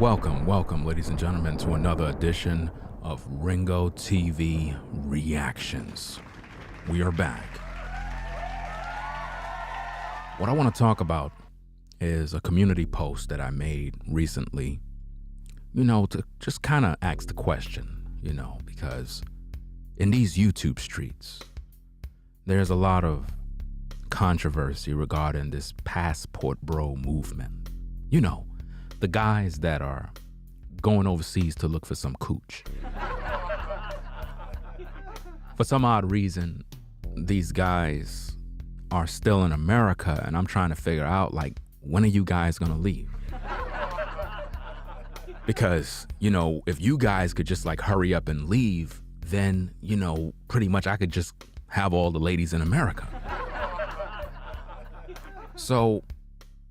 Welcome, ladies and gentlemen, to another edition of Ringo TV Reactions. We are back. What I want to talk about is a community post that I made recently, to just kind of ask the question, because in these YouTube streets, there's a lot of controversy regarding this passport bro movement. The guys that are going overseas to look for some cooch. For some odd reason, these guys are still in America, and I'm trying to figure out, when are you guys gonna leave? Because, if you guys could just hurry up and leave, then, pretty much I could just have all the ladies in America. So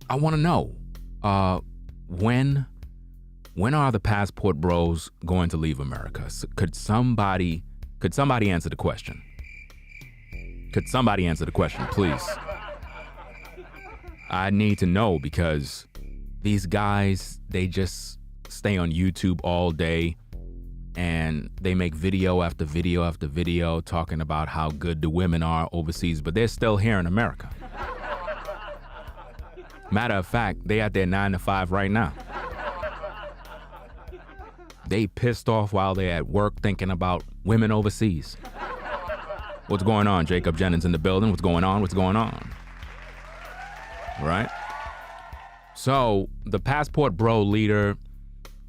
I want to know, when are the passport bros going to leave America? Could somebody answer the question? Could somebody answer the question, please? I need to know, because these guys, they just stay on YouTube all day and they make video after video after video talking about how good the women are overseas, but they're still here in America. Matter of fact, they at their 9 to 5 right now. They pissed off while they're at work thinking about women overseas. What's going on? Jacob Jennings in the building. What's going on? Right? So the passport bro leader,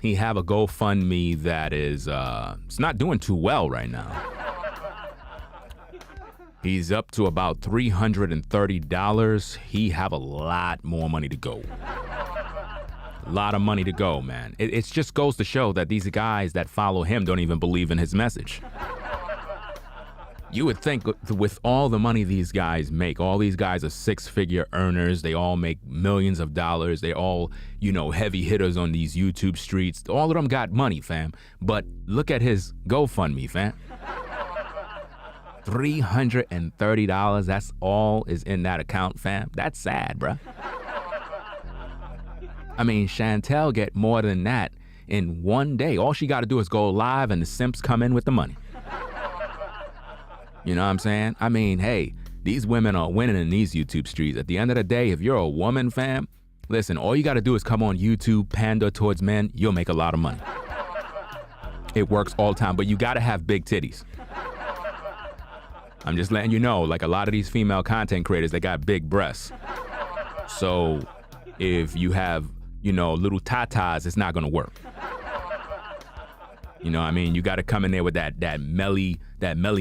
he have a GoFundMe that is, it's not doing too well right now. He's up to about $330. He have a lot more money to go. A lot of money to go, man. It just goes to show that these guys that follow him don't even believe in his message. You would think with all the money these guys make, all these guys are six-figure earners. They all make millions of dollars. They all, heavy hitters on these YouTube streets. All of them got money, fam. But look at his GoFundMe, fam. $330, that's all is in that account, fam. That's sad, bruh. I mean, Chantel get more than that in one day. All she got to do is go live and the simps come in with the money. You know what I'm saying? I mean, hey, these women are winning in these YouTube streets. At the end of the day, if you're a woman, fam, listen, all you got to do is come on YouTube, pander towards men, you'll make a lot of money. It works all the time, but you got to have big titties. I'm just letting you know, a lot of these female content creators, they got big breasts. So if you have, little tatas, it's not gonna work. You know what I mean? You gotta come in there with that Melly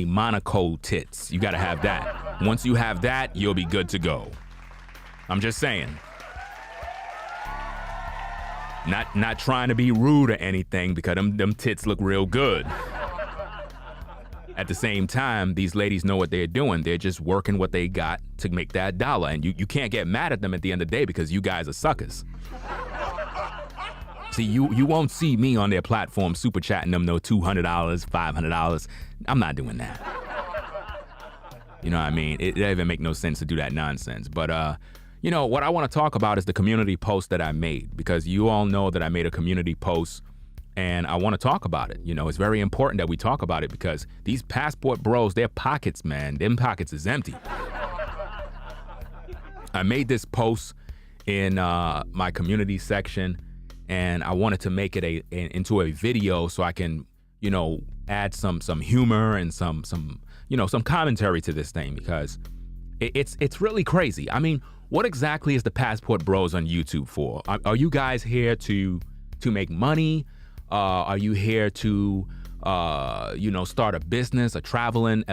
Monaco tits. You gotta have that. Once you have that, you'll be good to go. I'm just saying. Not trying to be rude or anything, because them tits look real good. At the same time, these ladies know what they're doing. They're just working what they got to make that dollar. And you can't get mad at them at the end of the day, because you guys are suckers. See, you won't see me on their platform super chatting them no $200, $500. I'm not doing that. You know what I mean? It doesn't even make no sense to do that nonsense. But, what I want to talk about is the community post that I made, because you all know that I made a community post. And I want to talk about it. It's very important that we talk about it, because these passport bros, their pockets, man, them pockets is empty. I made this post in my community section, and I wanted to make it into a video so I can, add some humor and some commentary to this thing, because it's really crazy. I mean, what exactly is the passport bros on YouTube for? Are you guys here to make money? Are you here to, start a business, a traveling,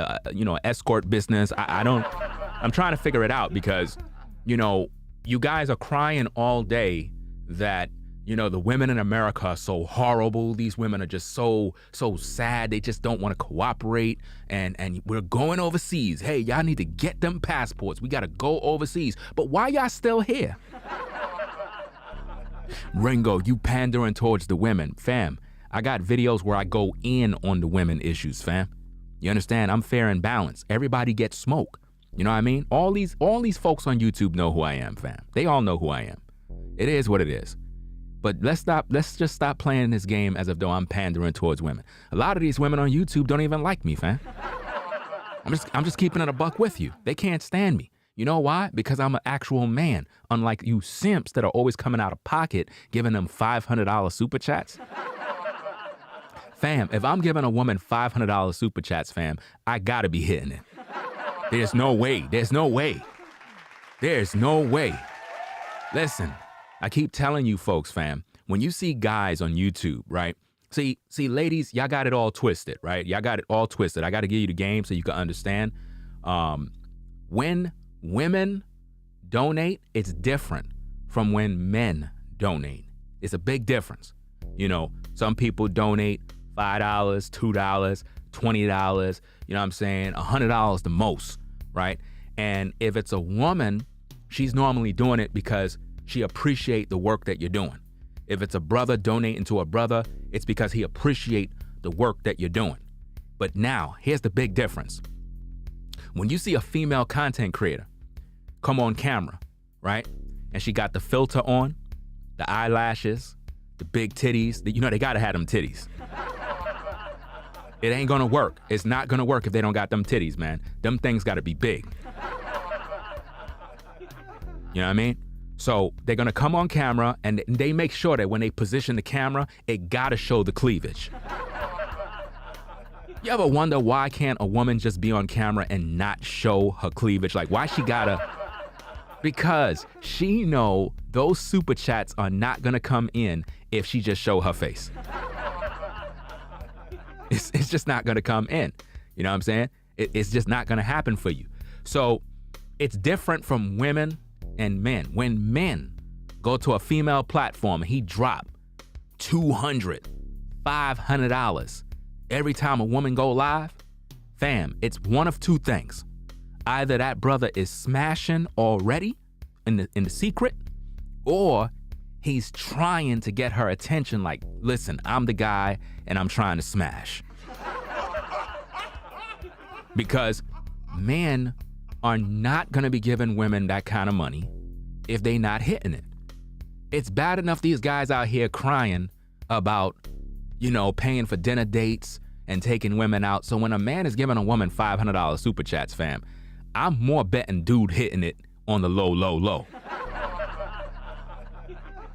escort business? I'm trying to figure it out, because, you guys are crying all day that, the women in America are so horrible. These women are just so sad. They just don't want to cooperate. And we're going overseas. Hey, y'all need to get them passports. We got to go overseas. But why y'all still here? Ringo, you pandering towards the women. Fam, I got videos where I go in on the women issues, fam. You understand? I'm fair and balanced. Everybody gets smoke. You know what I mean? All these folks on YouTube know who I am, fam. They all know who I am. It is what it is. But let's just stop playing this game as if though I'm pandering towards women. A lot of these women on YouTube don't even like me, fam. I'm just keeping it a buck with you. They can't stand me. You know why? Because I'm an actual man, unlike you simps that are always coming out of pocket, giving them $500 super chats. Fam, if I'm giving a woman $500 super chats, fam, I gotta be hitting it. There's no way. There's no way. There's no way. Listen, I keep telling you folks, fam, when you see guys on YouTube, right? See, ladies, y'all got it all twisted, right? Y'all got it all twisted. I got to give you the game so you can understand. When women donate, it's different from when men donate. It's a big difference. You know, some people donate $5, $2, $20, you know what I'm saying? $100 the most, right? And if it's a woman, she's normally doing it because she appreciates the work that you're doing. If it's a brother donating to a brother, it's because he appreciates the work that you're doing. But now, here's the big difference. When you see a female content creator come on camera, right? And she got the filter on, the eyelashes, the big titties, you know, they gotta have them titties. It ain't gonna work. It's not gonna work if they don't got them titties, man. Them things gotta be big. You know what I mean? So they're gonna come on camera and they make sure that when they position the camera, it gotta show the cleavage. You ever wonder why can't a woman just be on camera and not show her cleavage? Like why she gotta? Because she know those super chats are not gonna come in if she just show her face. It's just not gonna come in. You know what I'm saying? It's just not gonna happen for you. So it's different from women and men. When men go to a female platform and he drop $200, $500 every time a woman go live, fam, it's one of two things. Either that brother is smashing already in the secret, or he's trying to get her attention like, listen, I'm the guy and I'm trying to smash. Because men are not gonna be giving women that kind of money if they not hitting it. It's bad enough these guys out here crying about, you know, paying for dinner dates and taking women out. So when a man is giving a woman $500 super chats, fam, I'm more betting dude hitting it on the low, low, low.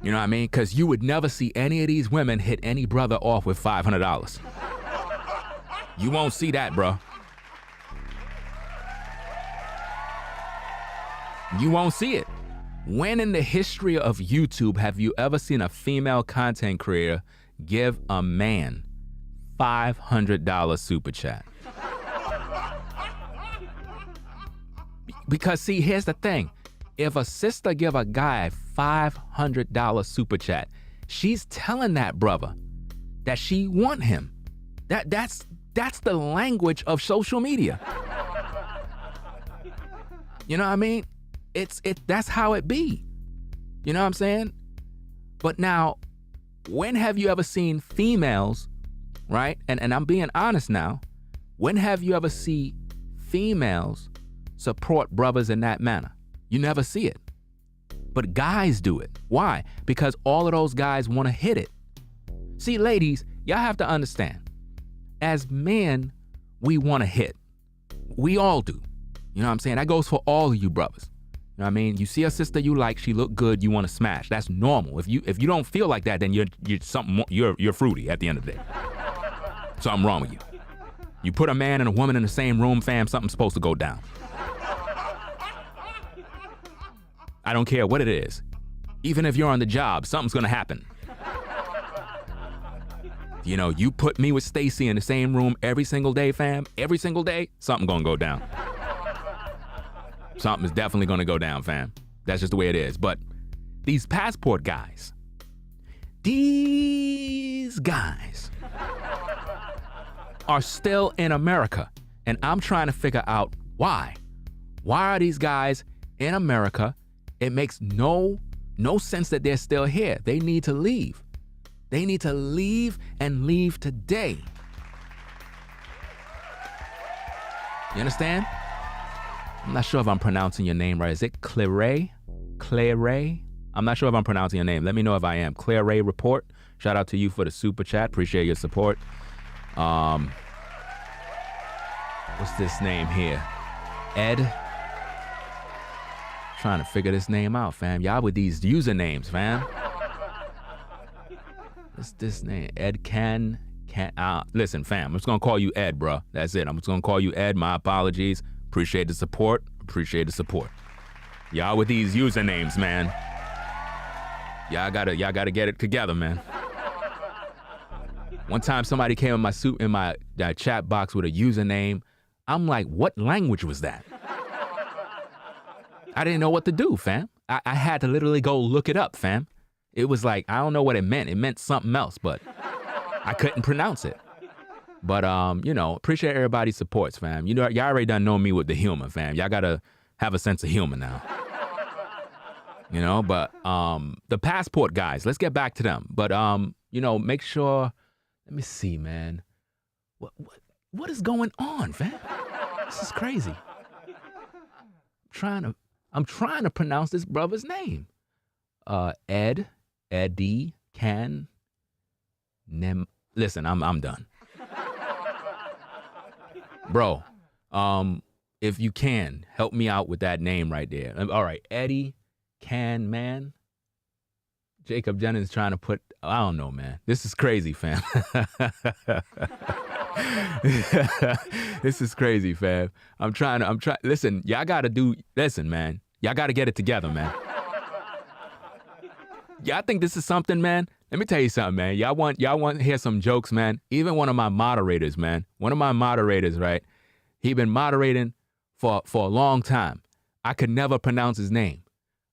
You know what I mean? Because you would never see any of these women hit any brother off with $500. You won't see that, bro. You won't see it. When in the history of YouTube have you ever seen a female content creator give a man $500 super chat? Because see, here's the thing. If a sister give a guy $500 super chat, she's telling that brother that she want him. That's the language of social media. You know what I mean? That's how it be. You know what I'm saying? But now, when have you ever seen females, right? And I'm being honest now. When have you ever seen females support brothers in that manner? You never see it. But guys do it. Why? Because all of those guys want to hit it. See, ladies, y'all have to understand. As men, we want to hit. We all do. You know what I'm saying? That goes for all of you brothers. You know what I mean? You see a sister you like, she look good, you want to smash. That's normal. If you don't feel like that, then you're fruity at the end of the day. Something wrong with you. You put a man and a woman in the same room, fam, something's supposed to go down. I don't care what it is. Even if you're on the job, something's gonna happen. You know, you put me with Stacy in the same room every single day, fam, every single day, something gonna go down. Something is definitely gonna go down, fam. That's just the way it is. But these passport guys, these guys are still in America. And I'm trying to figure out why. Why are these guys in America? It makes no sense that they're still here. They need to leave. They need to leave and leave today. You understand? I'm not sure if I'm pronouncing your name right. Is it Claire? Claire? I'm not sure if I'm pronouncing your name. Let me know if I am. Claire Ray Report. Shout out to you for the super chat. Appreciate your support. What's this name here? Ed. Trying to figure this name out, fam. Y'all with these usernames, fam. What's this name? Ed Can. Listen, fam. I'm just gonna call you Ed, bro. That's it. I'm just gonna call you Ed. My apologies. Appreciate the support. Appreciate the support. Y'all with these usernames, man. Y'all gotta get it together, man. One time somebody came in my chat box with a username. I'm like, what language was that? I didn't know what to do, fam. I had to literally go look it up, fam. It was like, I don't know what it meant. It meant something else, but I couldn't pronounce it. But, appreciate everybody's supports, fam. You know, y'all already done know me with the humor, fam. Y'all gotta have a sense of humor now. But the passport guys, let's get back to them. But, make sure, let me see, man. What is going on, fam? This is crazy. I'm trying to pronounce this brother's name. Eddie, Can, Nem. Listen, I'm done. Bro, if you can, help me out with that name right there. All right, Eddie, Can, man. Jacob Jennings trying to put, I don't know, man. This is crazy, fam. This is crazy, fam. Listen, listen, man. Y'all gotta get it together, man. Y'all think this is something, man? Let me tell you something, man. Y'all want to hear some jokes, man? Even one of my moderators, right? He been moderating for a long time. I could never pronounce his name.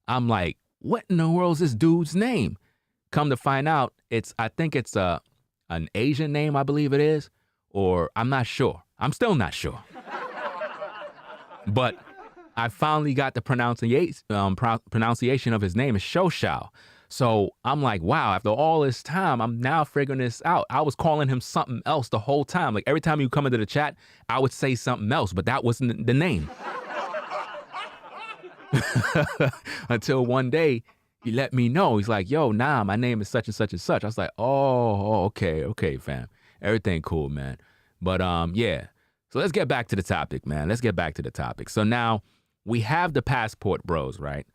I'm like, what in the world is this dude's name? Come to find out, I think it's an Asian name, I believe it is. Or I'm not sure. I'm still not sure. But I finally got the pronunciation of his name is Shao. So I'm like, wow, after all this time, I'm now figuring this out. I was calling him something else the whole time. Like every time you come into the chat, I would say something else, but that wasn't the name. Until one day, he let me know. He's like, yo, nah, my name is such and such and such. I was like, oh, okay, fam. Everything cool, man. But yeah. So let's get back to the topic, man. So now we have the passport bros, right?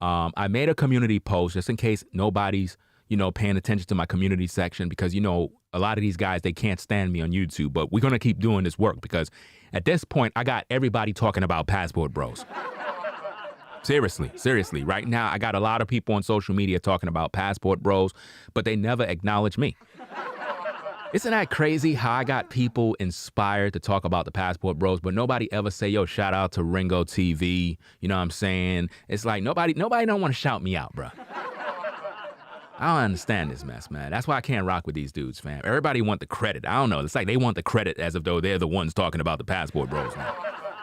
I made a community post just in case nobody's, paying attention to my community section because, a lot of these guys, they can't stand me on YouTube. But we're going to keep doing this work because at this point, I got everybody talking about passport bros. Seriously. Right now, I got a lot of people on social media talking about passport bros, but they never acknowledge me. Isn't that crazy how I got people inspired to talk about the passport bros, but nobody ever say, yo, shout out to Ringo TV. You know what I'm saying? It's like nobody don't want to shout me out, bro. I don't understand this mess, man. That's why I can't rock with these dudes, fam. Everybody want the credit. I don't know. It's like they want the credit as if though they're the ones talking about the passport bros now.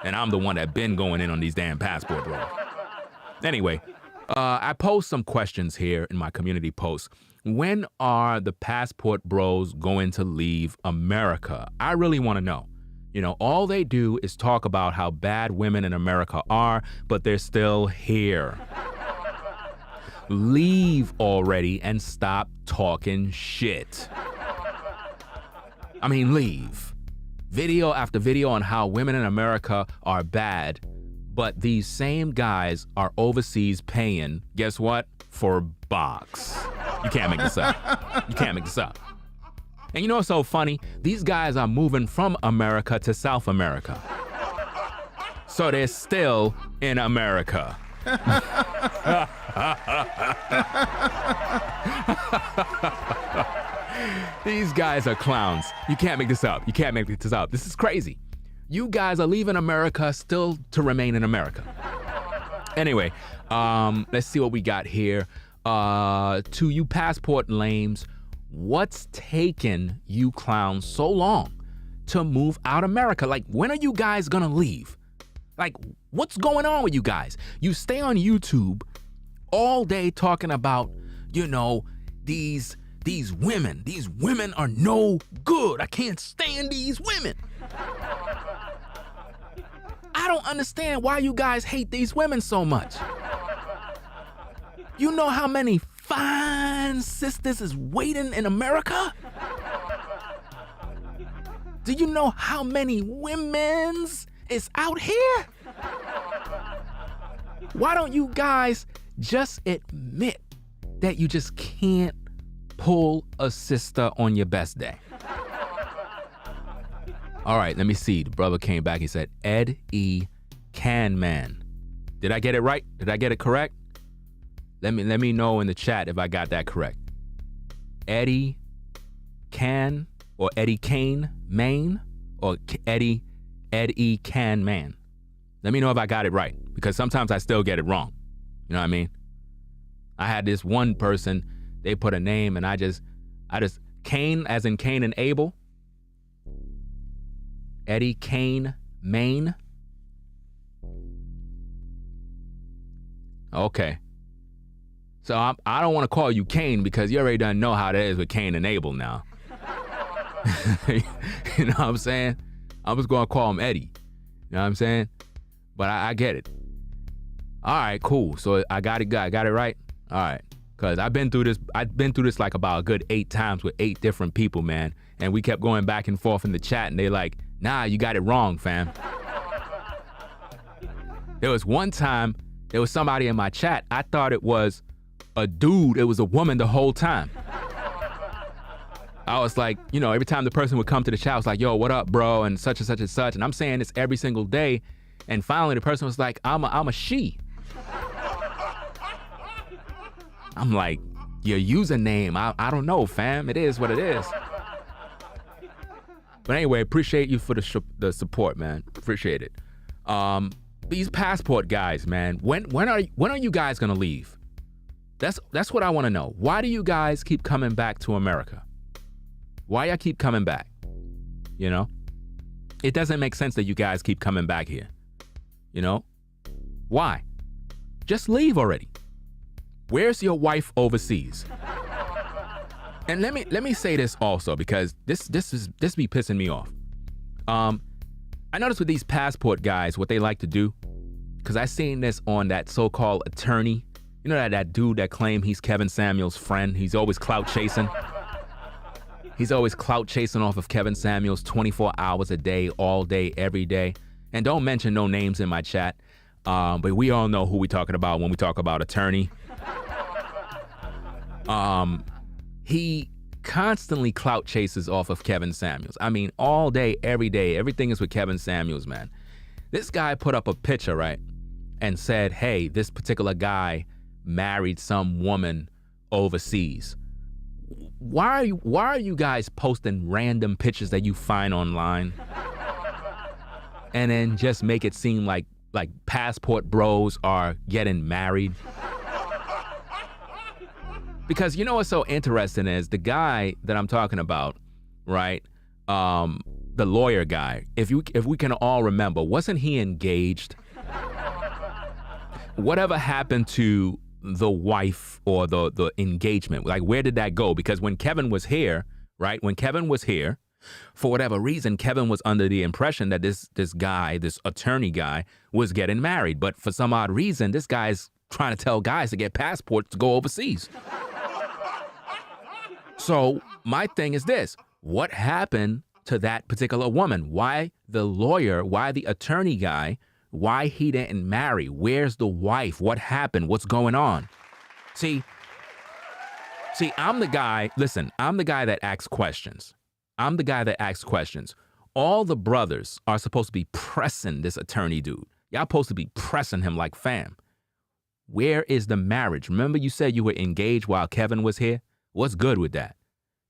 And I'm the one that been going in on these damn passport bros. Anyway, I posed some questions here in my community post. When are the passport bros going to leave America? I really want to know. All they do is talk about how bad women in America are, but they're still here. Leave already and stop talking shit. I mean, leave. Video after video on how women in America are bad, but these same guys are overseas paying, guess what? For box. You can't make this up. And you know what's so funny? These guys are moving from America to South America. So they're still in America. These guys are clowns. You can't make this up. This is crazy. You guys are leaving America still to remain in America. Anyway, let's see what we got here. To you passport lames, what's taken you clowns so long to move out America? Like, when are you guys gonna leave? Like, what's going on with you guys? You stay on YouTube all day talking about, these women. These women are no good. I can't stand these women. I don't understand why you guys hate these women so much. You know how many fine sisters is waiting in America? Do you know how many women's is out here? Why don't you guys just admit that you just can't pull a sister on your best day? All right, let me see. The brother came back. He said, Ed E. Canman. Did I get it right? Did I get it correct? Let me know in the chat if I got that correct. Eddie Can or Eddie Kane Maine or Ed E. Canman. Let me know if I got it right, because sometimes I still get it wrong. You know what I mean? I had this one person, they put a name and I just Cain as in Cain and Abel. Eddie Kane Maine. Okay. So I don't want to call you Cain because you already done know how it is with Cain and Abel now. You know what I'm saying? I was going to call him Eddie. You know what I'm saying? But I get it. All right, cool. So I got it right? All right. Because I've been through this like about a good 8 times with 8 different people, man. And we kept going back and forth in the chat and they like, nah, you got it wrong, fam. There was one time, there was somebody in my chat, I thought it was a dude, it was a woman the whole time. I was like, you know, every time the person would come to the chat, I was like, yo, what up, bro? And such and such and such. And I'm saying this every single day. And finally the person was like, I'm a she. I'm like, your username, I don't know, fam. It is what it is. But anyway, appreciate you for the support, man. Appreciate it. These passport guys, man, when are you guys gonna leave? That's what I want to know. Why do you guys keep coming back to America? Why y'all keep coming back? You know? It doesn't make sense that you guys keep coming back here. You know? Why? Just leave already. Where's your wife overseas? And let me say this also, because this be pissing me off. I noticed with these passport guys, what they like to do, because I seen this on that so-called attorney. You know that dude that claimed he's Kevin Samuels' friend? He's always clout chasing. He's always clout chasing off of Kevin Samuels 24 hours a day, all day, every day. And don't mention no names in my chat. But we all know who we talking about when we talk about attorney. He constantly clout chases off of Kevin Samuels. I mean, all day, every day, everything is with Kevin Samuels, man. This guy put up a picture, right? And said, hey, this particular guy married some woman overseas. Why are you guys posting random pictures that you find online? And then just make it seem like passport bros are getting married? Because you know what's so interesting is the guy that I'm talking about, right? The lawyer guy. If we can all remember, wasn't he engaged? Whatever happened to the wife or the engagement? Like, where did that go? Because when Kevin was here, right? When Kevin was here, for whatever reason, Kevin was under the impression that this guy, this attorney guy, was getting married. But for some odd reason, this guy's trying to tell guys to get passports to go overseas. So my thing is this: what happened to that particular woman? Why the lawyer? Why the attorney guy? Why he didn't marry? Where's the wife? What happened? What's going on? See, I'm the guy, listen, I'm the guy that asks questions. I'm the guy that asks questions. All the brothers are supposed to be pressing this attorney dude. Y'all supposed to be pressing him like, fam, where is the marriage? Remember you said you were engaged while Kevin was here? What's good with that?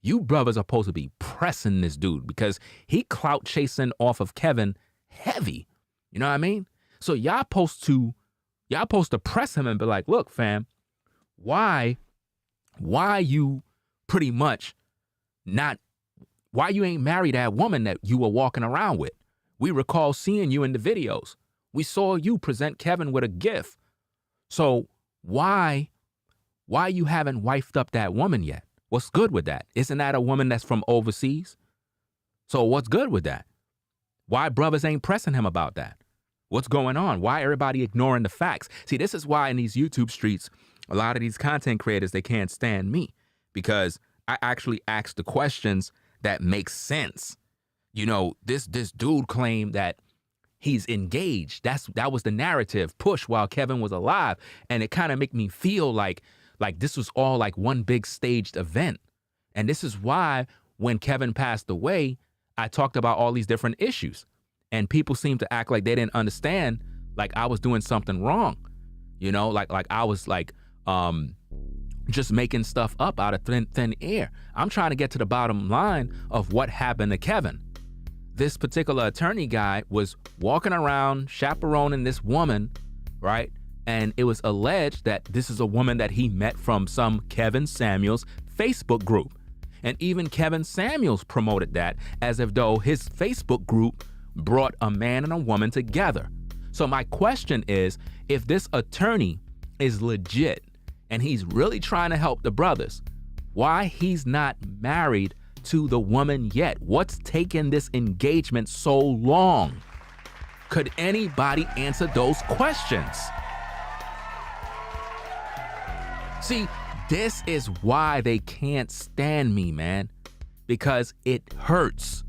You brothers are supposed to be pressing this dude because he clout chasing off of Kevin heavy. You know what I mean? So y'all supposed to press him and be like, look, fam, why you pretty much not, why you ain't married that woman that you were walking around with? We recall seeing you in the videos. We saw you present Kevin with a gift. So why you haven't wifed up that woman yet? What's good with that? Isn't that a woman that's from overseas? So what's good with that? Why brothers ain't pressing him about that? What's going on? Why everybody ignoring the facts? See, this is why in these YouTube streets, a lot of these content creators, they can't stand me because I actually ask the questions that make sense. You know, this dude claimed that he's engaged. That was the narrative push while Kevin was alive. And it kind of made me feel like this was all like one big staged event. And this is why when Kevin passed away, I talked about all these different issues. And people seemed to act like they didn't understand, like I was doing something wrong. You know, like I was like just making stuff up out of thin air. I'm trying to get to the bottom line of what happened to Kevin. This particular attorney guy was walking around chaperoning this woman, right? And it was alleged that this is a woman that he met from some Kevin Samuels Facebook group. And even Kevin Samuels promoted that as if though his Facebook group brought a man and a woman together. So my question is, if this attorney is legit and he's really trying to help the brothers, why he's not married to the woman yet? What's taken this engagement so long? Could anybody answer those questions? See, this is why they can't stand me, man, because it hurts.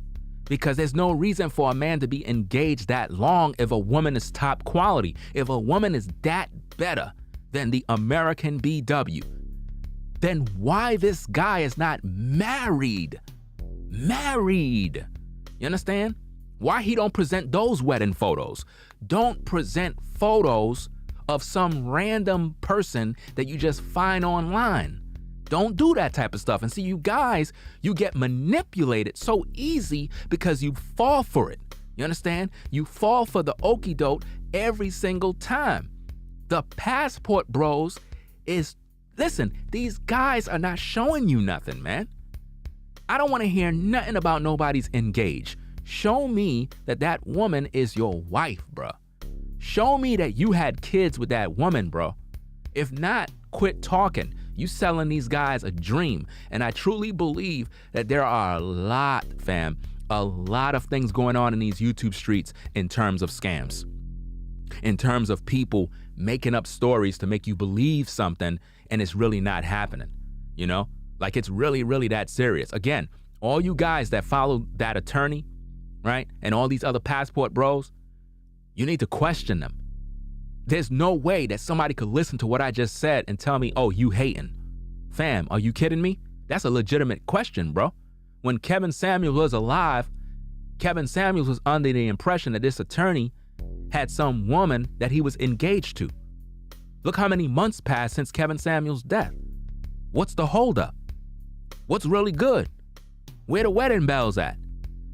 Because there's no reason for a man to be engaged that long if a woman is top quality, if a woman is that better than the American BW. Then why this guy is not married? Married. You understand? Why he don't present those wedding photos? Don't present photos of some random person that you just find online. Don't do that type of stuff. And see, you guys, you get manipulated so easy because you fall for it. You understand? You fall for the okie doke every single time. The passport bros is, listen, these guys are not showing you nothing, man. I don't want to hear nothing about nobody's engaged. Show me that that woman is your wife, bro. Show me that you had kids with that woman, bro. If not, quit talking. You selling these guys a dream. And I truly believe that there are a lot of things going on in these YouTube streets in terms of scams, in terms of people making up stories to make you believe something and it's really not happening, you know? Like it's really, really that serious. Again, all you guys that follow that attorney, right? And all these other passport bros, you need to question them. There's no way that somebody could listen to what I just said and tell me, oh, you hating. Fam, are you kidding me? That's a legitimate question, bro. When Kevin Samuels was alive, Kevin Samuels was under the impression that this attorney had some woman that he was engaged to. Look how many months passed since Kevin Samuels' death. What's the holdup? What's really good? Where the wedding bells at?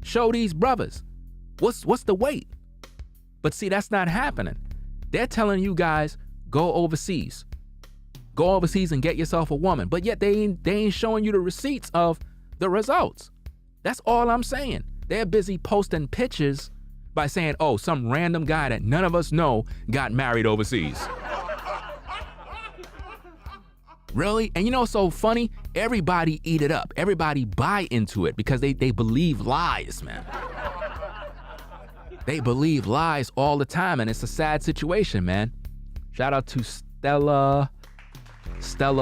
Show these brothers. What's the wait? But see, that's not happening. They're telling you guys, go overseas. Go overseas and get yourself a woman. But yet they ain't showing you the receipts of the results. That's all I'm saying. They're busy posting pictures by saying, oh, some random guy that none of us know got married overseas. Really? And you know what's so funny? Everybody eat it up. Everybody buy into it because they believe lies, man. They believe lies all the time, and it's a sad situation, man. Shout out to Stella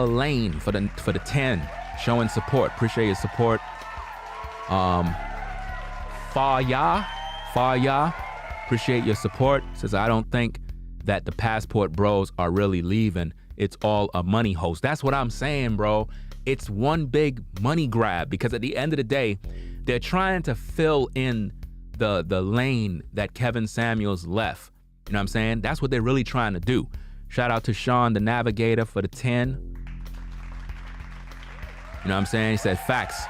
Lane for the 10, showing support. Appreciate your support. Faya, appreciate your support. Says, I don't think that the passport bros are really leaving. It's all a money host. That's what I'm saying, bro. It's one big money grab because at the end of the day, they're trying to fill in the lane that Kevin Samuels left. You know what I'm saying? That's what they're really trying to do. Shout out to Sean, the Navigator, for the 10. You know what I'm saying? He said, facts,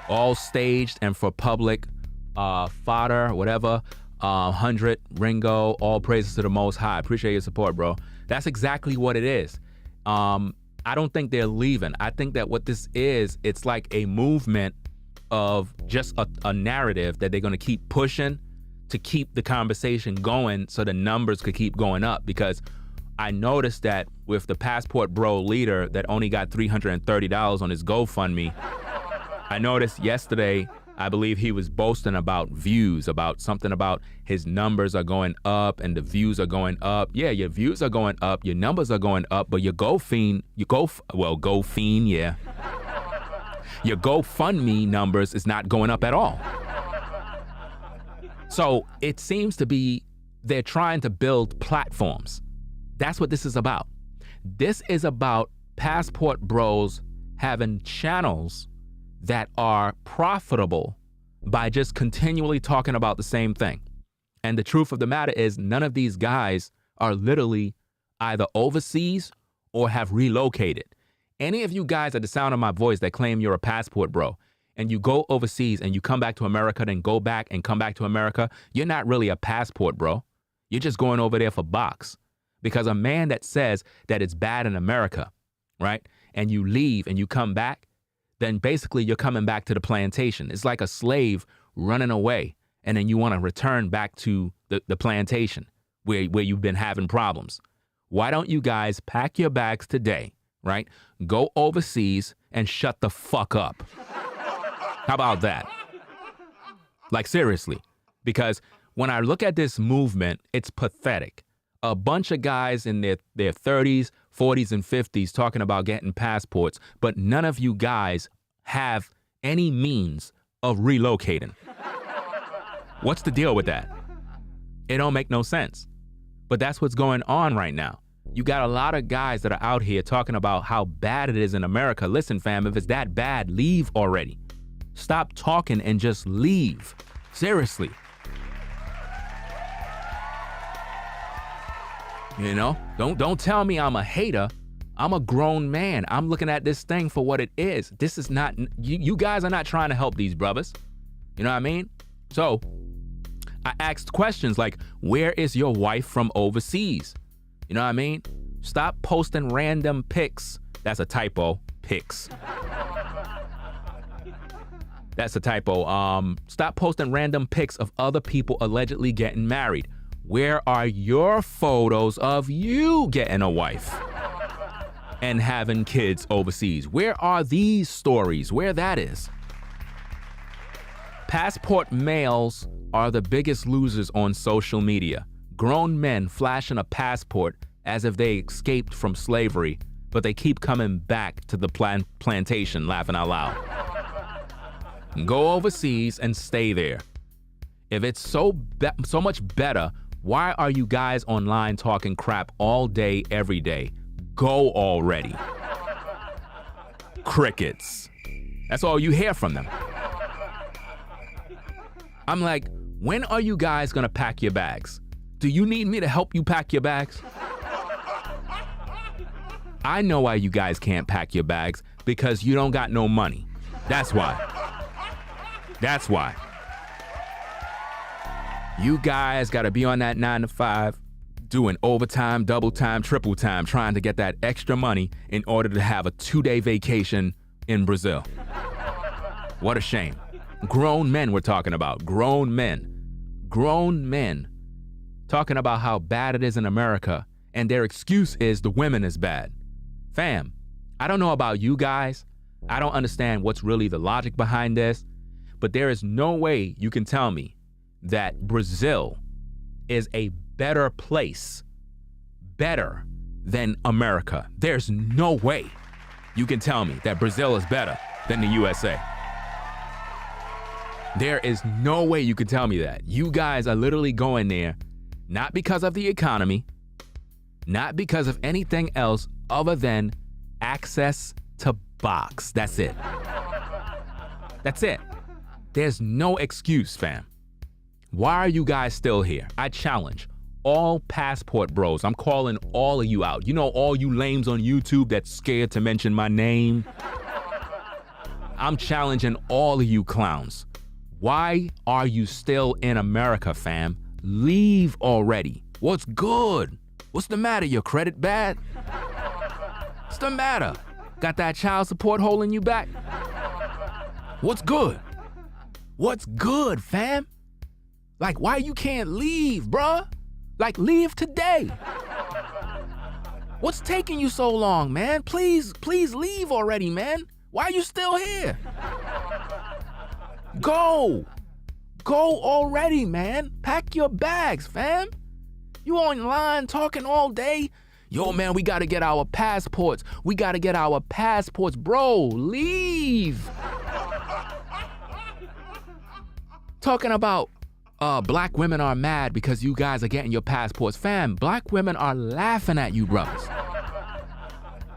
all staged and for public fodder, whatever. 100, Ringo, all praises to the Most High. Appreciate your support, bro. That's exactly what it is. I don't think they're leaving. I think that what this is, it's like a movement of just a narrative that they're going to keep pushing to keep the conversation going so the numbers could keep going up. Because I noticed that with the passport bro leader that only got $330 on his GoFundMe, I noticed yesterday I believe he was boasting about views, about something about his numbers are going up and the views are going up. Yeah, your views are going up, your numbers are going up, but your GoFundMe, yeah. Your GoFundMe numbers is not going up at all. So it seems to be they're trying to build platforms. That's what this is about. This is about Passport Bros having channels that are profitable by just continually talking about the same thing. And the truth of the matter is none of these guys are literally either overseas or have relocated. Any of you guys at the sound of my voice that claim you're a passport bro and you go overseas and you come back to America, then go back and come back to America, you're not really a passport bro. You're just going over there for box. Because a man that says that it's bad in America, right, and you leave and you come back, then basically you're coming back to the plantation. It's like a slave running away, and then you want to return back to the plantation where you've been having problems. Why don't you guys pack your bags today, right? Go overseas and shut the fuck up. How about that? Like, seriously. Because when I look at this movement, it's pathetic. A bunch of guys in their 30s, 40s, and 50s talking about getting passports, but none of you guys have any means of relocating. What's the deal with that? It don't make no sense. But that's what's going on right now. You got a lot of guys that are out here talking about how bad it is in America. Listen, fam, if it's that bad, leave already. Stop talking and just leave. Seriously. You know, don't tell me I'm a hater. I'm a grown man. I'm looking at this thing for what it is. This is not, you guys are not trying to help these brothers. You know what I mean? So I asked questions like, where is your wife from overseas? You know what I mean? Stop posting random pics. That's a typo. Pics. That's a typo. Stop posting random pics of other people allegedly getting married. Where are your photos of you getting a wife and having kids overseas? Where are these stories? Where that is? Passport males are the biggest losers on social media. Grown men flashing a passport as if they escaped from slavery, but they keep coming back to the plantation laughing out loud. Go overseas and stay there. If it's so much better, why are you guys online talking crap all day, every day? Go already. Crickets. That's all you hear from them. I'm like, when are you guys gonna pack your bags? Do you need me to help you pack your bags? I know why you guys can't pack your bags, because you don't got no money. That's why. That's why. You guys got to be on that 9 to 5, doing overtime, double time, triple time, trying to get that extra money in order to have a 2-day vacation in Brazil. What a shame. Grown men we're talking about. Grown men. Grown men talking about how bad it is in America, and their excuse is the women is bad. Fam, I don't know about you guys. I don't understand what's really the logic behind this, but there is no way you can tell me that Brazil is a better place, better than America. There's no way you can tell me that Brazil is better than the USA. There is no way you can tell me that. You guys are literally going there, not because of the economy, not because of anything else other than access to box. That's it. That's it. There's no excuse, fam. Why are you guys still here? I challenge all passport bros. I'm calling all of you out. You know, all you lames on YouTube that's scared to mention my name. I'm challenging all of you clowns. Why are you still in America, fam? Leave already. What's good? What's the matter? Your credit bad? What's the matter? Got that child support holding you back? What's good? What's good, fam? Like, why you can't leave, bruh? Like, leave today. What's taking you so long, man? Please leave already, man. Why are you still here? Go. Go already, man. Pack your bags, fam. You online talking all day? Yo, man, we gotta get our passports. We gotta get our passports. Bro, leave. Talking about black women are mad because you guys are getting your passports. Fam, black women are laughing at you, brothers.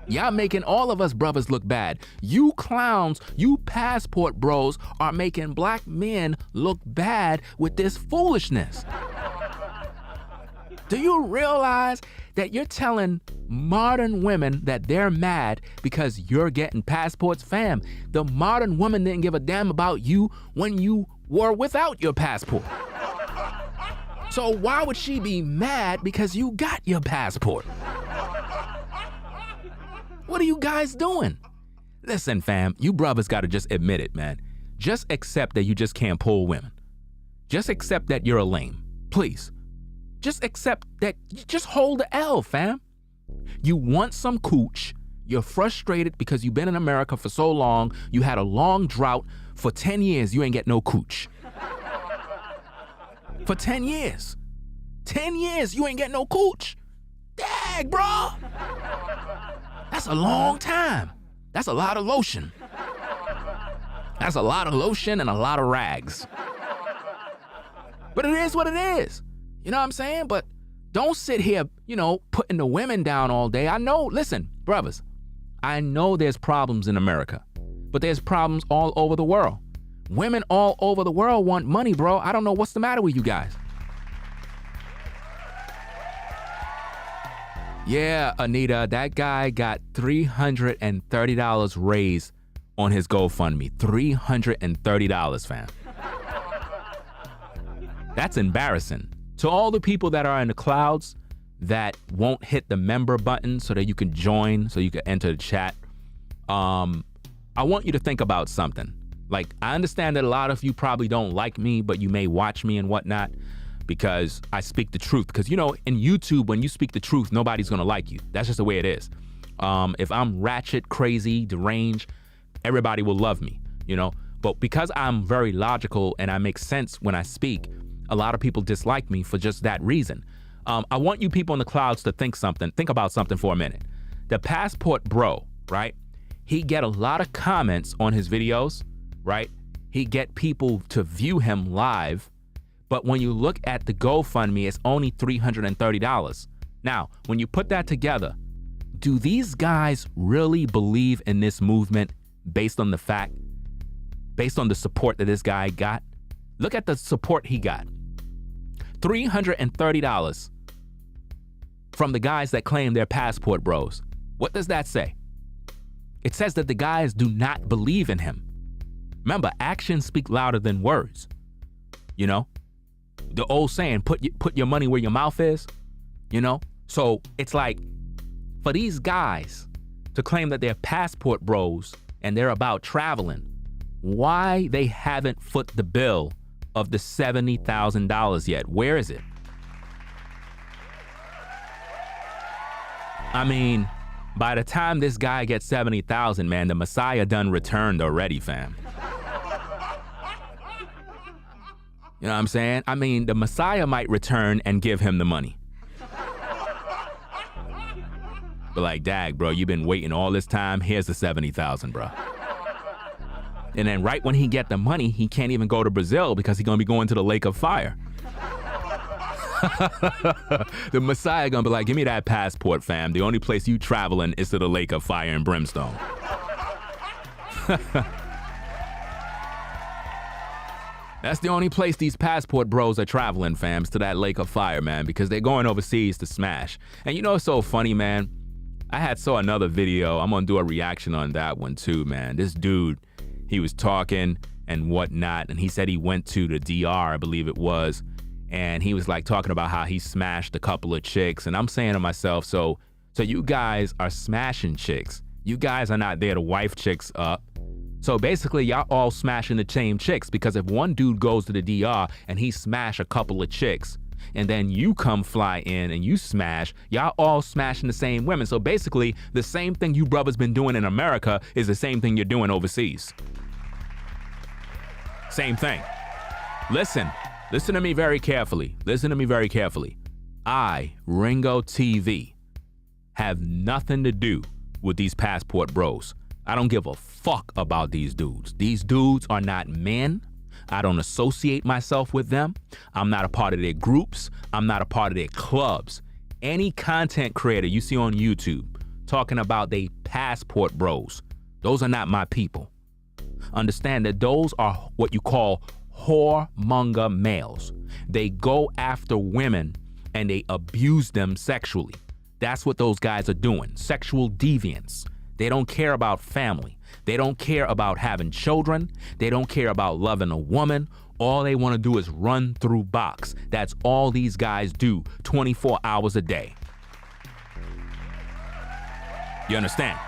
Y'all making all of us brothers look bad. You clowns, you passport bros are making black men look bad with this foolishness. Do you realize that you're telling modern women that they're mad because you're getting passports? Fam, the modern woman didn't give a damn about you when you were without your passport. So why would she be mad because you got your passport? What are you guys doing? Listen, fam, you brothers gotta just admit it, man. Just accept that you just can't pull women. Just accept that you're a lame, please. Just accept that you just hold the L, fam. You want some cooch. You're frustrated because you've been in America for so long. You had a long drought. For 10 years, you ain't get no cooch. For 10 years. 10 years, you ain't get no cooch. Dang, bro. That's a long time. That's a lot of lotion. That's a lot of lotion and a lot of rags. But it is what it is. You know what I'm saying? But don't sit here, putting the women down all day. I know, listen, brothers, I know there's problems in America, but there's problems all over the world. Women all over the world want money, bro. I don't know what's the matter with you guys. Yeah, Anita, that guy got $330 raised on his GoFundMe. $330, fam. That's embarrassing. To all the people that are in the clouds that won't hit the member button so that you can join, so you can enter the chat, I want you to think about something. Like, I understand that a lot of you probably don't like me, but you may watch me and whatnot because I speak the truth. Because, in YouTube, when you speak the truth, nobody's going to like you. That's just the way it is. If I'm ratchet, crazy, deranged, everybody will love me, But because I'm very logical and I make sense when I speak, a lot of people dislike me for just that reason. I want you people in the clouds to think about something for a minute. The passport bro, right? He get a lot of comments on his videos, right? He get people to view him live, but when you look at the GoFundMe, it's only $330. Now, when you put that together, do these guys really believe in this movement based on the support that this guy got? Look at the support he got. $330 from the guys that claim they're passport bros. What does that say? It says that the guys do not believe in him. Remember, actions speak louder than words. The old saying, put your money where your mouth is, So it's like, for these guys to claim that they're passport bros and they're about traveling, why they haven't foot the bill of the $70,000 yet? Where is it? I mean, by the time this guy gets 70,000, man, the Messiah done returned already, fam. You know what I'm saying? I mean, the Messiah might return and give him the money. But like, dag, bro, you've been waiting all this time. Here's the 70,000, bro. And then right when he get the money, he can't even go to Brazil because he's gonna be going to the lake of fire. The Messiah gonna be like, give me that passport, fam. The only place you traveling is to the lake of fire and brimstone. That's the only place these passport bros are traveling, fam, is to that lake of fire, man, because they're going overseas to smash. And it's so funny, man. I saw another video. I'm gonna do a reaction on that one too, man. This dude, he was talking and whatnot, and he said he went to the DR, I believe it was, and he was like talking about how he smashed a couple of chicks. And I'm saying to myself, so you guys are smashing chicks. You guys are not there to wife chicks up. So basically, y'all all smashing the same chicks, because if one dude goes to the DR and he smash a couple of chicks, and then you come fly in and you smash, y'all all smashing the same women. So basically, the same thing you brothers been doing in America is the same thing you're doing overseas. Same thing. Listen to me very carefully. Listen to me very carefully. I, Ringo TV, have nothing to do with these passport bros. I don't give a fuck about these dudes. These dudes are not men. I don't associate myself with them. I'm not a part of their groups. I'm not a part of their clubs. Any content creator you see on YouTube talking about they passport bros, those are not my people. Understand that those are what you call whoremonger males. They go after women and they abuse them sexually. That's what those guys are doing. Sexual deviants. They don't care about family. They don't care about having children. They don't care about loving a woman. All they want to do is run through box. That's all these guys do 24 hours a day. You understand?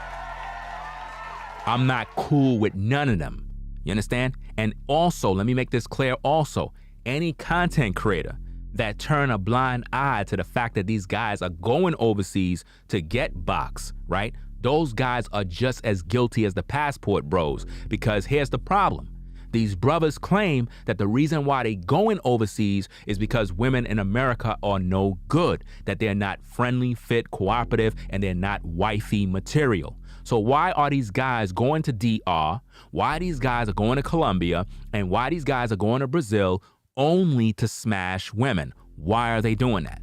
I'm not cool with none of them. You understand? And also, let me make this clear also, any content creator that turn a blind eye to the fact that these guys are going overseas to get box, right? Those guys are just as guilty as the passport bros, because here's the problem. These brothers claim that the reason why they going overseas is because women in America are no good, that they're not friendly, fit, cooperative, and they're not wifey material. So why are these guys going to DR? Why these guys are going to Colombia? And why these guys are going to Brazil only to smash women? Why are they doing that?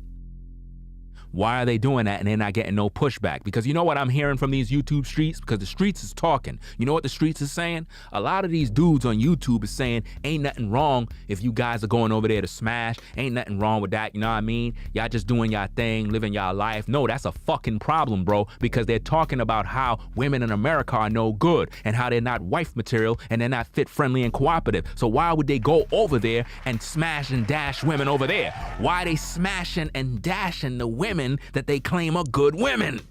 Why are they doing that and they're not getting no pushback? Because you know what I'm hearing from these YouTube streets? Because the streets is talking. You know what the streets is saying? A lot of these dudes on YouTube is saying, ain't nothing wrong if you guys are going over there to smash. Ain't nothing wrong with that, you know what I mean? Y'all just doing y'all thing, living y'all life. No, that's a fucking problem, bro. Because they're talking about how women in America are no good and how they're not wife material and they're not fit, friendly, and cooperative. So why would they go over there and smash and dash women over there? Why are they smashing and dashing the women that they claim are good women?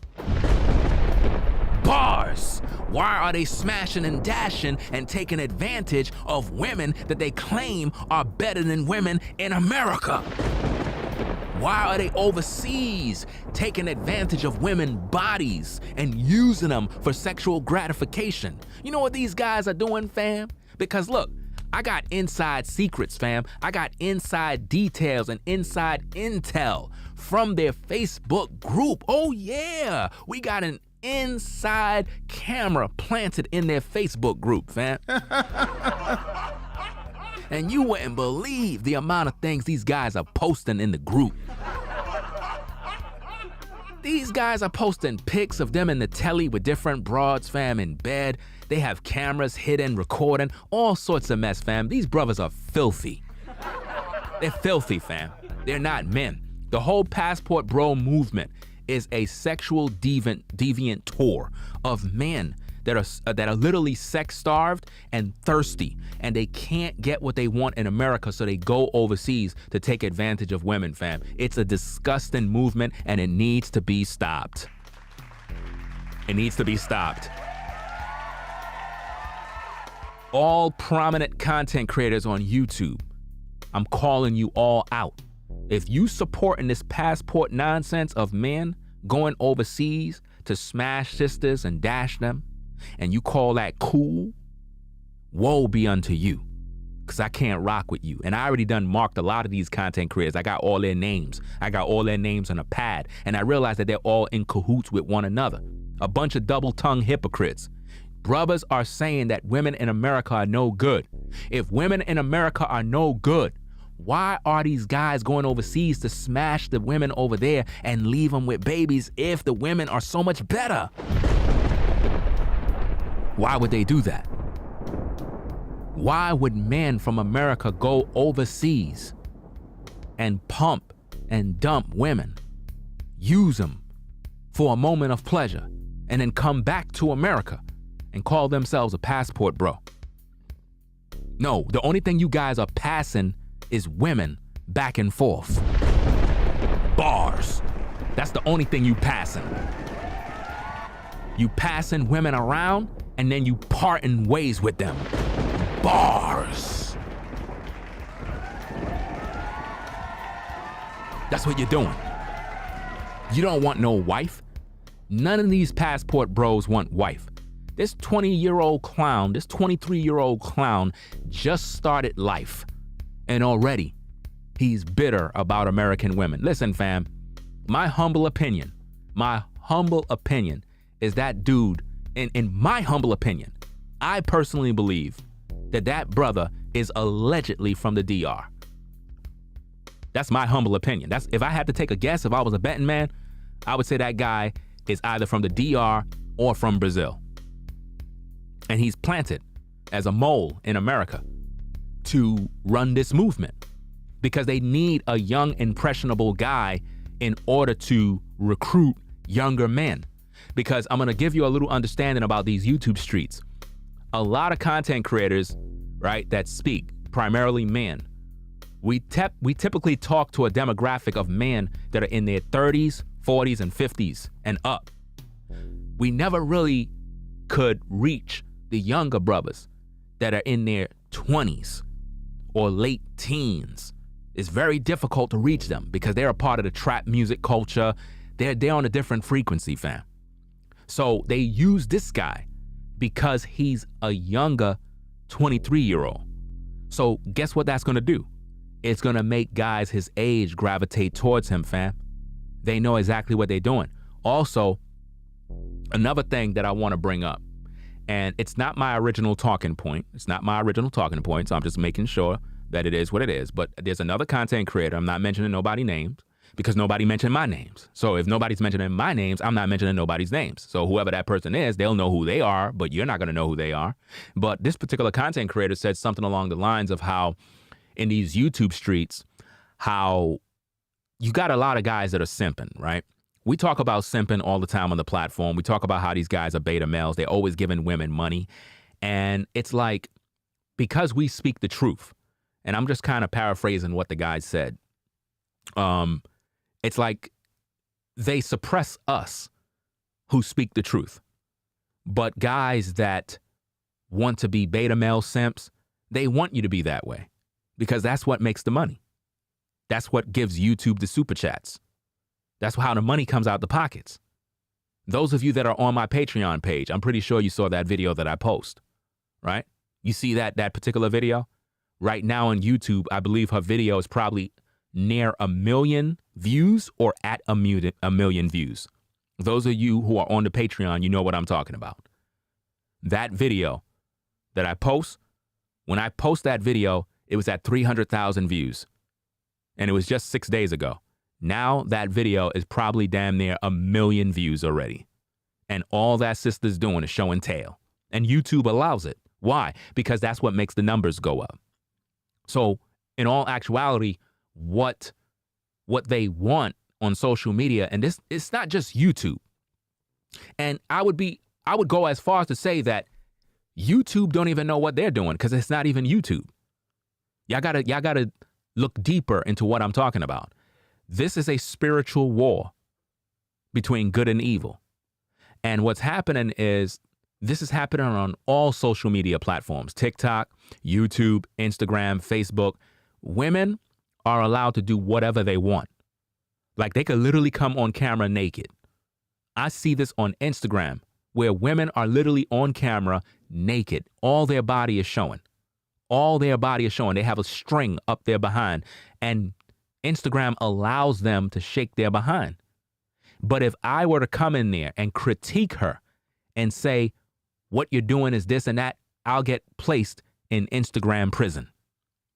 Bars. Why are they smashing and dashing and taking advantage of women that they claim are better than women in America? Why are they overseas taking advantage of women's bodies and using them for sexual gratification? You know what these guys are doing, fam? Because look, I got inside secrets, fam. I got inside details and inside intel from their Facebook group. Oh yeah, we got an inside camera planted in their Facebook group, fam. And you wouldn't believe the amount of things these guys are posting in the group. These guys are posting pics of them in the telly with different broads, fam, in bed. They have cameras hidden, recording, all sorts of mess, fam. These brothers are filthy. They're filthy, fam. They're not men. The whole passport bro movement is a sexual deviant tour of men that are literally sex starved and thirsty, and they can't get what they want in America, so they go overseas to take advantage of women, fam. It's a disgusting movement, and it needs to be stopped. It needs to be stopped. All prominent content creators on YouTube, I'm calling you all out. If you supporting this passport nonsense of men going overseas to smash sisters and dash them, and you call that cool, woe be unto you, because I can't rock with you. And I already done marked a lot of these content creators. I got all their names. I got all their names on a pad, and I realized that they're all in cahoots with one another. A bunch of double-tongued hypocrites. Brothers are saying that women in America are no good. If women in America are no good, why are these guys going overseas to smash the women over there and leave them with babies if the women are so much better? Why would they do that? Why would men from America go overseas and pump and dump women, use them for a moment of pleasure, and then come back to America and call themselves a passport bro? No, the only thing you guys are passing is women back and forth. Bars. That's the only thing you passing. You passing women around and then you parting ways with them. Bars. That's what you're doing. You don't want no wife. None of these passport bros want wife. This 20-year-old clown, this 23-year-old clown just started life, and already he's bitter about American women. Listen, fam, my humble opinion is that dude, in my humble opinion, I personally believe that brother is allegedly from the DR. That's my humble opinion. That's, if I had to take a guess, if I was a betting man, I would say that guy is either from the DR or from Brazil. And he's planted as a mole in America to run this movement because they need a young, impressionable guy in order to recruit younger men. Because I'm gonna give you a little understanding about these YouTube streets. A lot of content creators, right, that speak, primarily men, we typically talk to a demographic of men that are in their 30s, 40s, and 50s and up. We never really could reach the younger brothers that are in their 20s or late teens. It's very difficult to reach them because they're a part of the trap music culture. They're on a different frequency, fam. So they use this guy because he's a younger 23-year-old. So guess what that's gonna do? It's gonna make guys his age gravitate towards him, fam. They know exactly what they're doing. Also, another thing that I wanna bring up, and it's not my original talking point. It's not my original talking point, so I'm just making sure that it is what it is. But there's another content creator, I'm not mentioning nobody's names, because nobody mentioned my names. So if nobody's mentioning my names, I'm not mentioning nobody's names. So whoever that person is, they'll know who they are, but you're not gonna know who they are. But this particular content creator said something along the lines of how in these YouTube streets, how you got a lot of guys that are simping, right? We talk about simping all the time on the platform. We talk about how these guys are beta males. They're always giving women money. And it's like, because we speak the truth, and I'm just kind of paraphrasing what the guy said, it's like they suppress us who speak the truth. But guys that want to be beta male simps, they want you to be that way because that's what makes the money. That's what gives YouTube the super chats. That's how the money comes out the pockets. Those of you that are on my Patreon page, I'm pretty sure you saw that video that I post, right? You see that particular video? Right now on YouTube, I believe her video is probably near 1 million views or at a million views. Those of you who are on the Patreon, you know what I'm talking about. That video that I post, when I post that video, it was at 300,000 views. And it was just 6 days ago. Now that video is probably damn near 1 million views already. And all that sister's doing is showing tail. And YouTube allows it. Why? Because that's what makes the numbers go up. So in all actuality, what they want on social media, and this, it's not just YouTube. And I would go as far as to say that YouTube don't even know what they're doing because it's not even YouTube. Y'all gotta look deeper into what I'm talking about. This is a spiritual war between good and evil. And what's happening is this is happening on all social media platforms, TikTok, YouTube, Instagram, Facebook. Women are allowed to do whatever they want. Like they could literally come on camera naked. I see this on Instagram where women are literally on camera naked. All their body is showing. All their body is showing. They have a string up their behind and Instagram allows them to shake their behind. But if I were to come in there and critique her and say, what you're doing is this and that, I'll get placed in Instagram prison.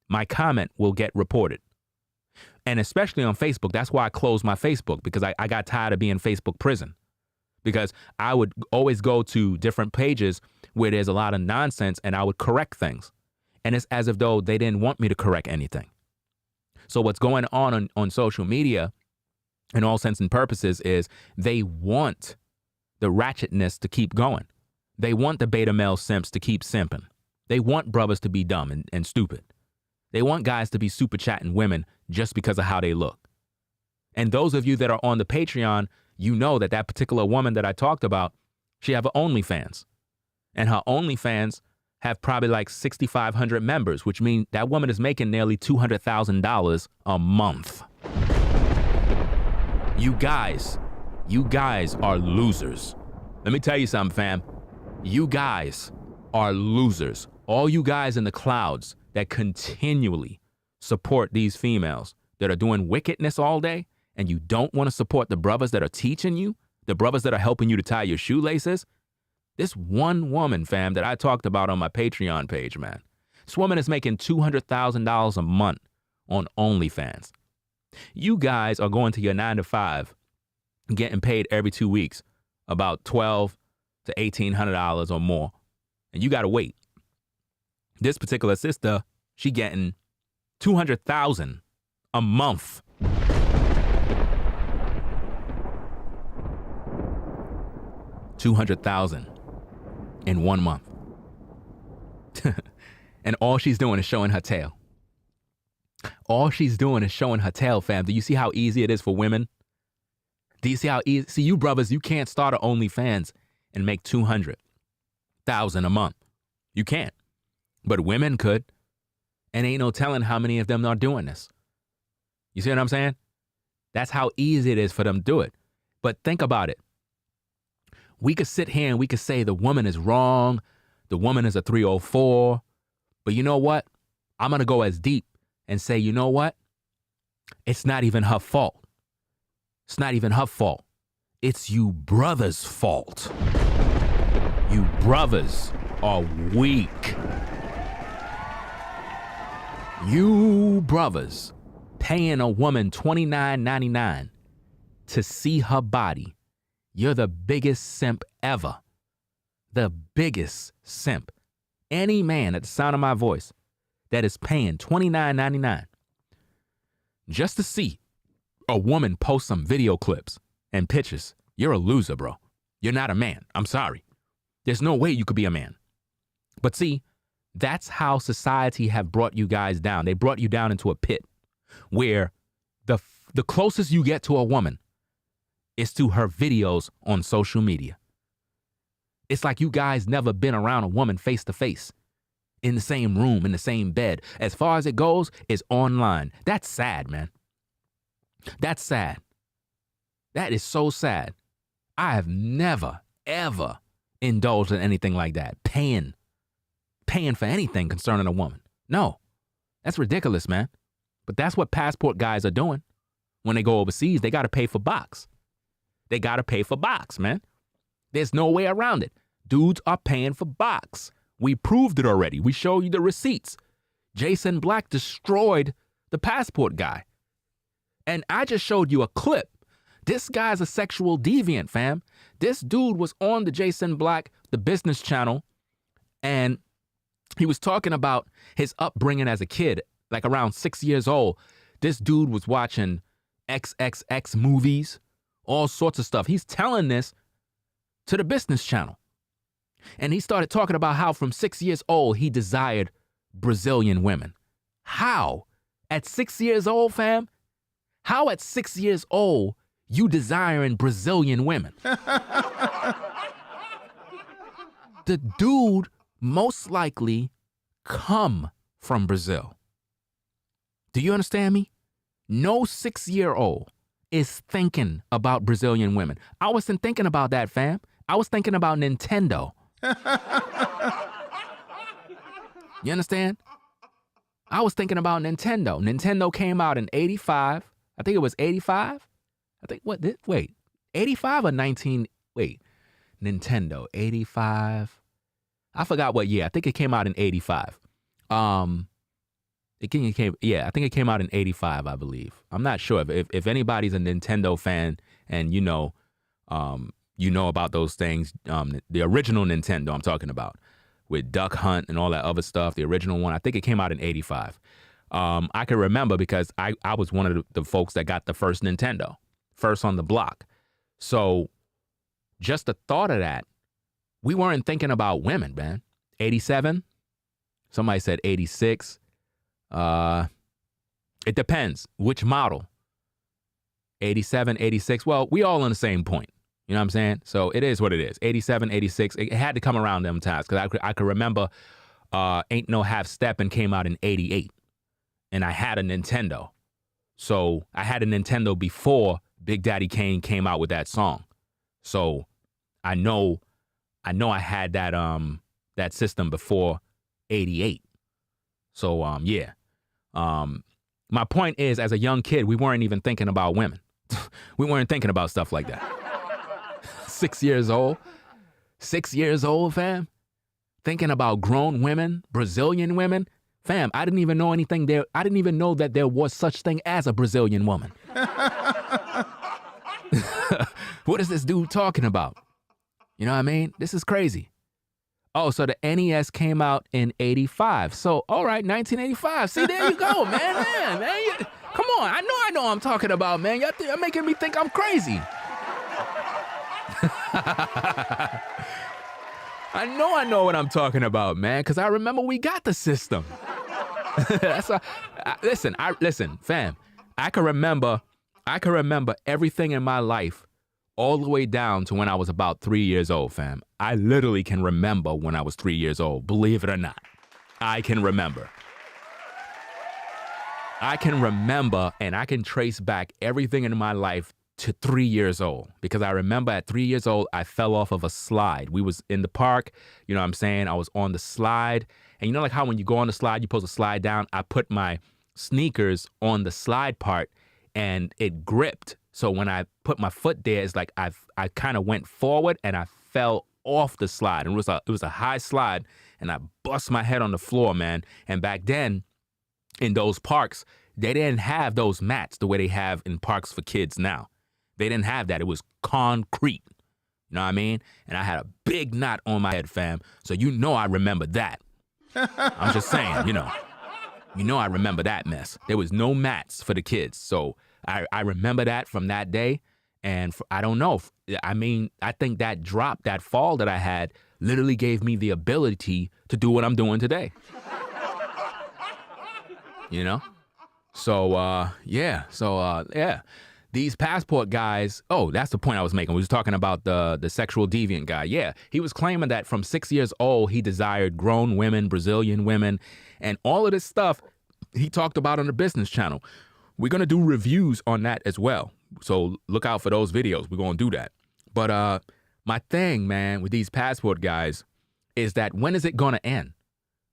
My comment will get reported. And especially on Facebook, that's why I closed my Facebook, because I got tired of being Facebook prison. Because I would always go to different pages where there's a lot of nonsense and I would correct things. And it's as if though they didn't want me to correct anything. So what's going on social media, in all sense and purposes, is they want the ratchetness to keep going. They want the beta male simps to keep simping. They want brothers to be dumb and stupid. They want guys to be super chatting women just because of how they look. And those of you that are on the Patreon, you know that particular woman that I talked about, she have an OnlyFans. And her OnlyFans have probably like 6,500 members, which means that woman is making nearly $200,000 a month. You guys are losers. Let me tell you something, fam. You guys are losers. All you guys in the clouds that continually support these females that are doing wickedness all day, and you don't want to support the brothers that are teaching you, the brothers that are helping you to tie your shoelaces. This one woman, fam, that I talked about on my Patreon page, man. This woman is making $200,000 a month on OnlyFans. You guys are going to your 9 to 5, getting paid every 2 weeks about $1,200 to $1,800 or more, and you got to wait. This particular sister, she getting $200,000 a month. $200,000 in 1 month. And all she's doing is showing her tail. All she's doing is showing her tail, fam. Do you see how easy it is for women? Do you see how easy? See, you brothers, you can't start an OnlyFans and make $200,000 a month. You can't. But women could. And ain't no telling how many of them are doing this. You see what I'm saying? That's how easy it is for them to do it. But think about it. We could sit here and we could say the woman is wrong. The woman is a 304. But you know what? I'm going to go as deep and say, you know what? It's not even her fault. It's not even her fault. It's you brothers' fault. You brothers are weak. You brothers paying a woman $29.99 to see her body. You're the biggest simp ever. The biggest simp. Any man at the sound of my voice that is paying $29.99 just to see a woman post some video clips and pictures, you're a loser, bro. You're not a man. I'm sorry. There's no way you could be a man. But see, that's how society have brought you guys down. They brought you down into a pit where the closest you get to a woman is to her videos on social media. It's like you guys never been around a woman face to face, in the same room, in the same bed. As far as it goes, it's online. That's sad, man. That's sad. That is so sad. I have never, ever indulged in anything like that. Paying for anything concerning a woman. No, that's ridiculous, man. But that's what passport guys are doing. When they go overseas, they got to pay for box. They got to pay for box, man. There's no way around it. Dudes are paying for box. We proved it already. We showed you the receipts. Jason Black destroyed the passport guy. And I just showed you a clip. This guy's a sexual deviant, fam. This dude was on the Jason Black, the business channel, and he was talking about his upbringing as a kid, like around 6 years old. This dude was watching XXX movies, all sorts of stuff. He's telling this to the business channel. And he started talking about how from 6 years old, he desired Brazilian women. How? At 6 years old, fam? How at 6 years old you desiring Brazilian women? The dude most likely come from Brazil. Do you understand me? No 6-year-old is thinking about Brazilian women. I wasn't thinking about that, fam. I was thinking about Nintendo. You understand? I was thinking about Nintendo. Nintendo came out in 85. I think it was 85. I think, wait, 85 or 19, wait, Nintendo, 85. I forgot what year. I think it came out in 85. I think it came out in 85, I believe. I'm not sure. If anybody's a Nintendo fan and you know about those things, the original Nintendo I'm talking about, with Duck Hunt and all that other stuff, the original one, I think it came out in 85. I can remember because I was one of the folks that got the first Nintendo, first on the block. So just the thought of that, we weren't thinking about women, man. 87, somebody said 86. It depends which model. 87, 86. Well, we all on the same point. You know what I'm saying? So it is what it is. 87, 86. It had to come around them times because I could remember Ain't No Half Steppin' came out in 88. And I had a Nintendo. So I had a Nintendo before Big Daddy Kane came out with that song. So I know I know I had that system before 88. So yeah. My point is, as a young kid, we weren't even thinking about women. We weren't thinking about stuff like that. 6 years old. 6 years old, fam. Thinking about grown women, Brazilian women. Fam, I didn't even know anything there. I didn't even know that there was such thing as a Brazilian woman. What is this dude talking about? You know what I mean? This is crazy. Oh, so the NES came out in 85. So, all right, 1985. See, there you go, man. Come on. I know what I'm talking about, man. Y'all making me think I'm crazy. I know what I'm talking about, man, because I remember we got the system. Listen, fam. I can remember everything in my life all the way down to when I was about 3 years old, fam. I literally can remember when I was 3 years old, believe it or not. I can remember. And I can trace back everything in my life to 3 years old, because I remember at 3 years old, I fell off of a slide. We was in the park, you know what I'm saying? I was on the slide, and you know like how when you go on the slide, you're supposed to slide down? I put my sneakers on the slide part, and it gripped. So when I put my foot there, it's like I kind of went forward and I fell off the slide. And it was a high slide, and I bust my head on the floor, man. And back then, in those parks, they didn't have those mats the way they have in parks for kids now. They didn't have that. It was concrete. You know what I mean? And I had a big knot on my head, fam. So you know I remember that. I'm just saying, you know I remember that mess. There was no mats for the kids. So I remember that from that day. And I don't know. I mean, I think that drop, that fall that I had literally gave me the ability to do what I'm doing today. You know? So, yeah. These passport guys, oh, that's the point I was making. We was talking about the sexual deviant guy. Yeah, he was claiming that from 6 years old, he desired grown women, Brazilian women, and all of this stuff he talked about on the business channel. We're going to do reviews on that as well. So look out for those videos. We're going to do that. But my thing, man, with these passport guys is that when is it going to end?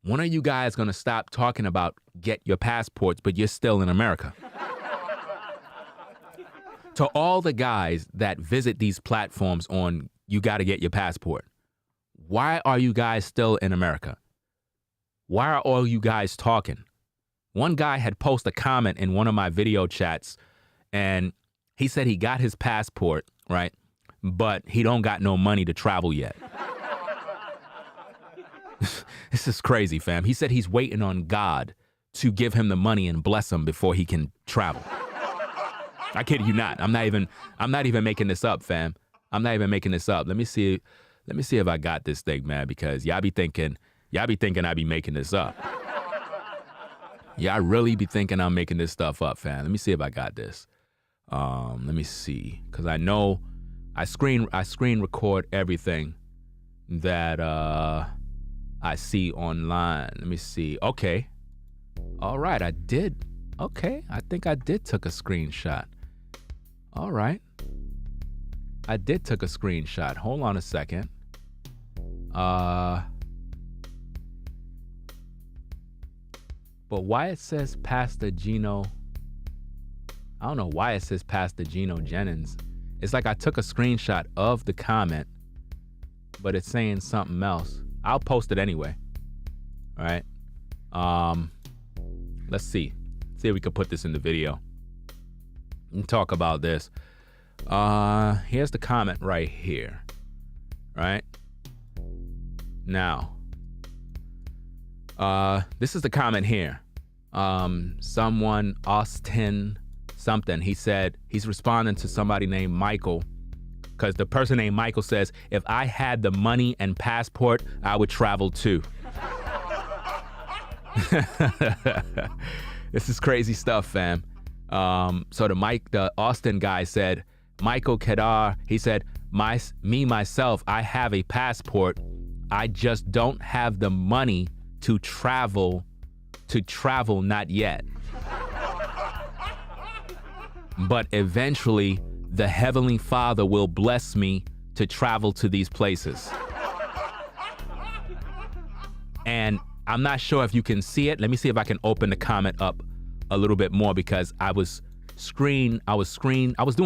When are you guys going to stop talking about get your passports, but you're still in America? To all the guys that visit these platforms on you got to get your passport, why are you guys still in America? Why are all you guys talking? One guy had posted a comment in one of my video chats, and he said he got his passport, right? But he don't got no money to travel yet. This is crazy, fam. He said he's waiting on God to give him the money and bless him before he can travel. I kid you not. I'm not even making this up, fam. I'm not even making this up. Let me see if I got this thing, man, because y'all be thinking I be making this up. Y'all really be thinking I'm making this stuff up, fam. Let me see if I got this. Let me see, because I know I screen record everything that I see online. Let me see. Okay. All right, I did. Okay, I think I did took a screenshot. All right. I did took a screenshot. Hold on a second. But why it says Pastor Gino? I don't know why it says Pastor Gino Jennings. It's like I took a screenshot of the comment, but it's saying something else. I'll post it anyway. All right. Let's see. See if we can put this in the video and talk about this. Here's the comment right here. Right now. This is the comment here. Someone, Austin something, he said he's responding to somebody named Michael, because the person named Michael says, if I had the money and passport, I would travel too. This is crazy stuff, fam. So the Austin guy said, Michael Kedar, he said, myself, I have a passport. I just don't have the money to travel not yet. But eventually, the Heavenly Father will bless me to travel to these places. And I'm not sure if you can see it. Let me see if I can open the comment up a little bit more, because I was doing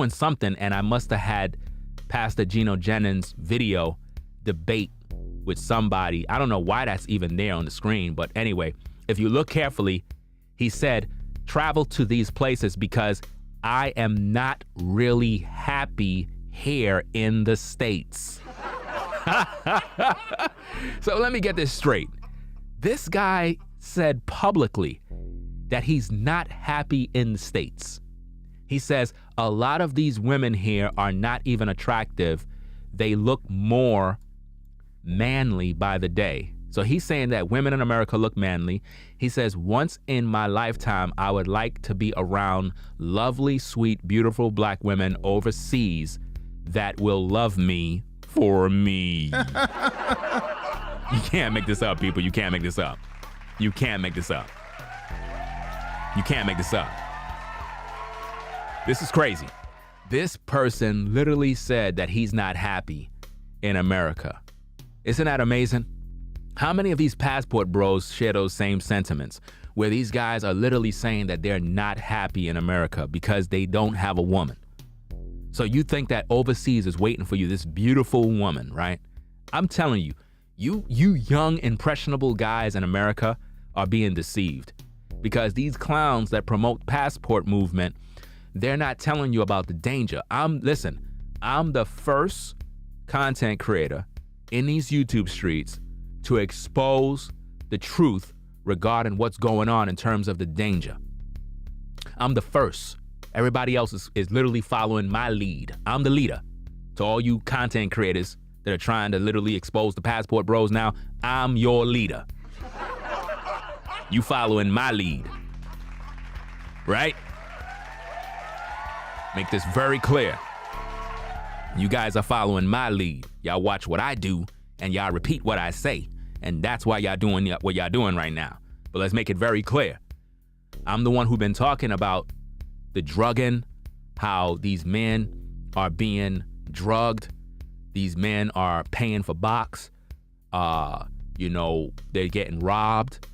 something, and I must have had Pastor Geno Jennings' video debate with somebody. I don't know why that's even there on the screen, but anyway, if you look carefully, he said, travel to these places because I am not really happy here in the States. So let me get this straight. This guy said publicly that he's not happy in the States. He says a lot of these women here are not even attractive. They look more manly by the day. So he's saying that women in America look manly. He says, once in my lifetime, I would like to be around lovely, sweet, beautiful black women overseas that will love me for me. You can't make this up, people. You can't make this up. You can't make this up. You can't make this up. This is crazy. This person literally said that he's not happy in America. Isn't that amazing? How many of these passport bros share those same sentiments, where these guys are literally saying that they're not happy in America because they don't have a woman? So you think that overseas is waiting for you, this beautiful woman, right? I'm telling you, you young, impressionable guys in America are being deceived, because these clowns that promote passport movement, they're not telling you about the danger. I'm the first content creator in these YouTube streets to expose the truth regarding what's going on in terms of the danger. I'm the first. Everybody else is literally following my lead. I'm the leader. To all you content creators that are trying to literally expose the passport bros now, I'm your leader. You following my lead, right? Make this very clear. You guys are following my lead. Y'all watch what I do and y'all repeat what I say. And that's why y'all doing what y'all doing right now. But let's make it very clear. I'm the one who's been talking about the drugging, how these men are being drugged. These men are paying for box. They're getting robbed.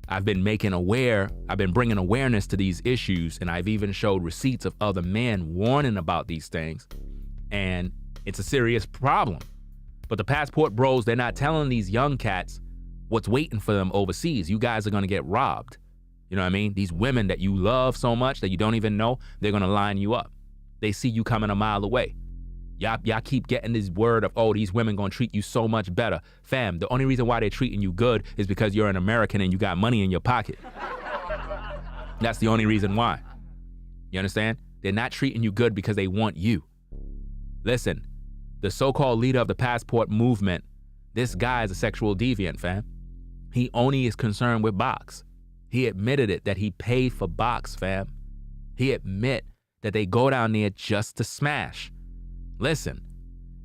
I've been bringing awareness to these issues, and I've even showed receipts of other men warning about these things. And it's a serious problem. But the passport bros, they're not telling these young cats what's waiting for them overseas. You guys are gonna get robbed. You know what I mean? These women that you love so much that you don't even know, they're gonna line you up. They see you coming a mile away. Y'all keep getting this word of, oh, these women gonna treat you so much better. Fam, the only reason why they're treating you good is because you're an American and you got money in your pocket. That's the only reason why. You understand? They're not treating you good because they want you. Listen, the so-called leader of the passport movement, this guy is a sexual deviant, fam. He only is concerned with box. He admitted it, that he paid for box, fam. He admit that they go down there just to smash. Listen,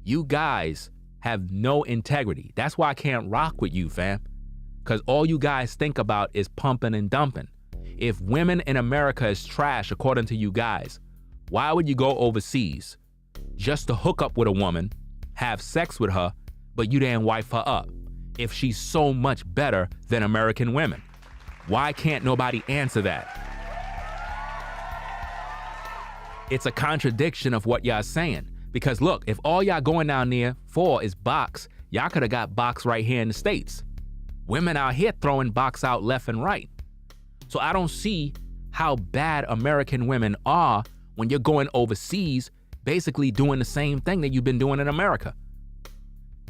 you guys have no integrity. That's why I can't rock with you, fam. Because all you guys think about is pumping and dumping. If women in America is trash, according to you guys, why would you go overseas just to hook up with a woman, have sex with her, but you didn't wife her up if she's so much better than American women? Why can't nobody answer that? It's a contradiction of what y'all saying. Because look, if all y'all going down there for is box, y'all could have got box right here in the States. Women out here throwing box out left and right. So I don't see how bad American women are when you're going overseas, basically doing the same thing that you've been doing in America.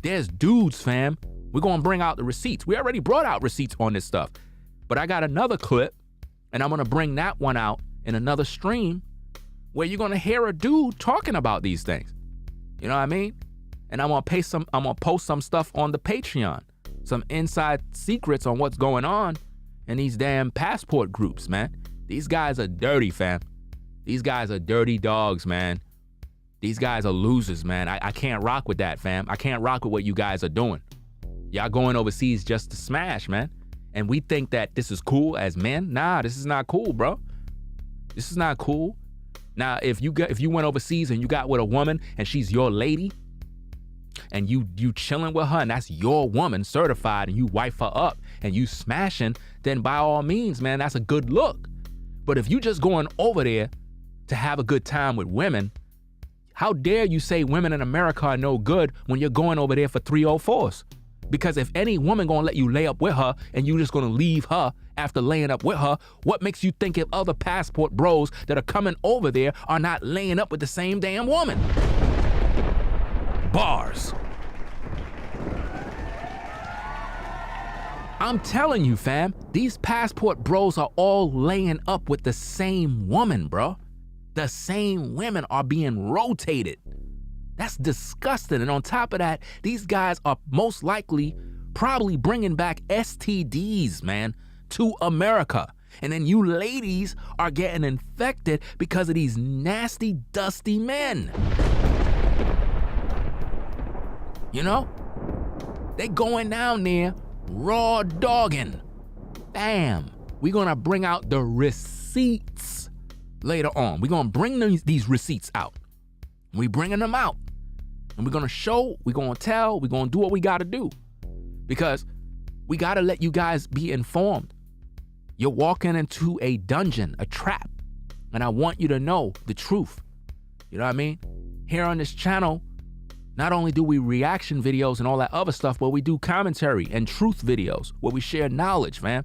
There's dudes, fam. We're gonna bring out the receipts. We already brought out receipts on this stuff. But I got another clip, and I'm gonna bring that one out in another stream where you're gonna hear a dude talking about these things. You know what I mean? And I'm gonna post some stuff on the Patreon, some inside secrets on what's going on in these damn passport groups, man. These guys are dirty, fam. These guys are dirty dogs, man. These guys are losers, man. I can't rock with that, fam. I can't rock with what you guys are doing. Y'all going overseas just to smash, man. And we think that this is cool as men. Nah, this is not cool, bro. This is not cool. Now, if you went overseas and you got with a woman and she's your lady, and you chilling with her, and that's your woman certified, and you wife her up and you smashing, then by all means, man, that's a good look. But if you just going over there to have a good time with women, how dare you say women in America are no good when you're going over there for 304s? Because if any woman gonna let you lay up with her and you just gonna leave her after laying up with her, what makes you think if other passport bros that are coming over there are not laying up with the same damn woman? Bars. I'm telling you, fam, these passport bros are all laying up with the same woman, bro. The same women are being rotated. That's disgusting. And on top of that, these guys are most likely probably bringing back STDs, man, to America. And then you ladies are getting infected because of these nasty, dusty men. You know? They going down there raw dogging. Bam. We're gonna bring out the receipts later on. We're gonna bring these receipts out. We bringing them out. And we're gonna show, we're gonna tell, we're gonna do what we gotta do. Because we gotta let you guys be informed. You're walking into a dungeon, a trap. And I want you to know the truth. You know what I mean? Here on this channel, not only do we reaction videos and all that other stuff, but we do commentary and truth videos where we share knowledge, man.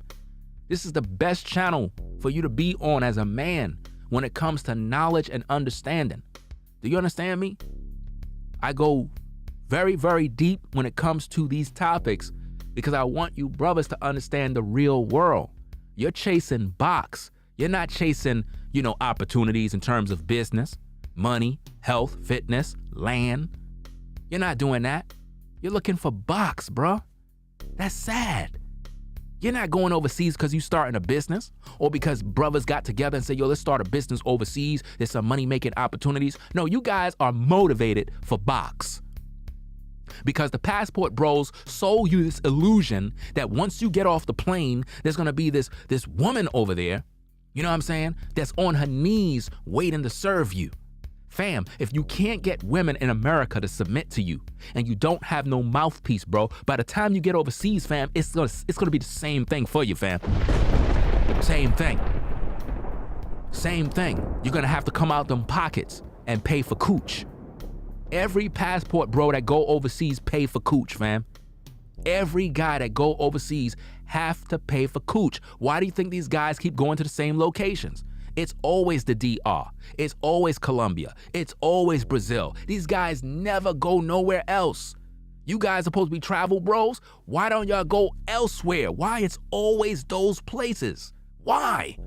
This is the best channel for you to be on as a man when it comes to knowledge and understanding. Do you understand me? I go very, very deep when it comes to these topics because I want you brothers to understand the real world. You're chasing box. You're not chasing, opportunities in terms of business, money, health, fitness, land. You're not doing that. You're looking for box, bro. That's sad. You're not going overseas because you starting a business or because brothers got together and said, yo, let's start a business overseas. There's some money-making opportunities. No, you guys are motivated for box. Because the passport bros sold you this illusion that once you get off the plane, there's going to be this woman over there, you know what I'm saying, that's on her knees waiting to serve you. Fam, if you can't get women in America to submit to you and you don't have no mouthpiece, bro, by the time you get overseas, fam, it's gonna be the same thing for you, fam. Same thing. Same thing. You're gonna have to come out them pockets and pay for cooch. Every passport bro that go overseas pay for cooch, fam. Every guy that go overseas have to pay for cooch. Why do you think these guys keep going to the same locations? It's always the DR. It's always Colombia. It's always Brazil. These guys never go nowhere else. You guys are supposed to be travel bros. Why don't y'all go elsewhere? Why it's always those places? Why?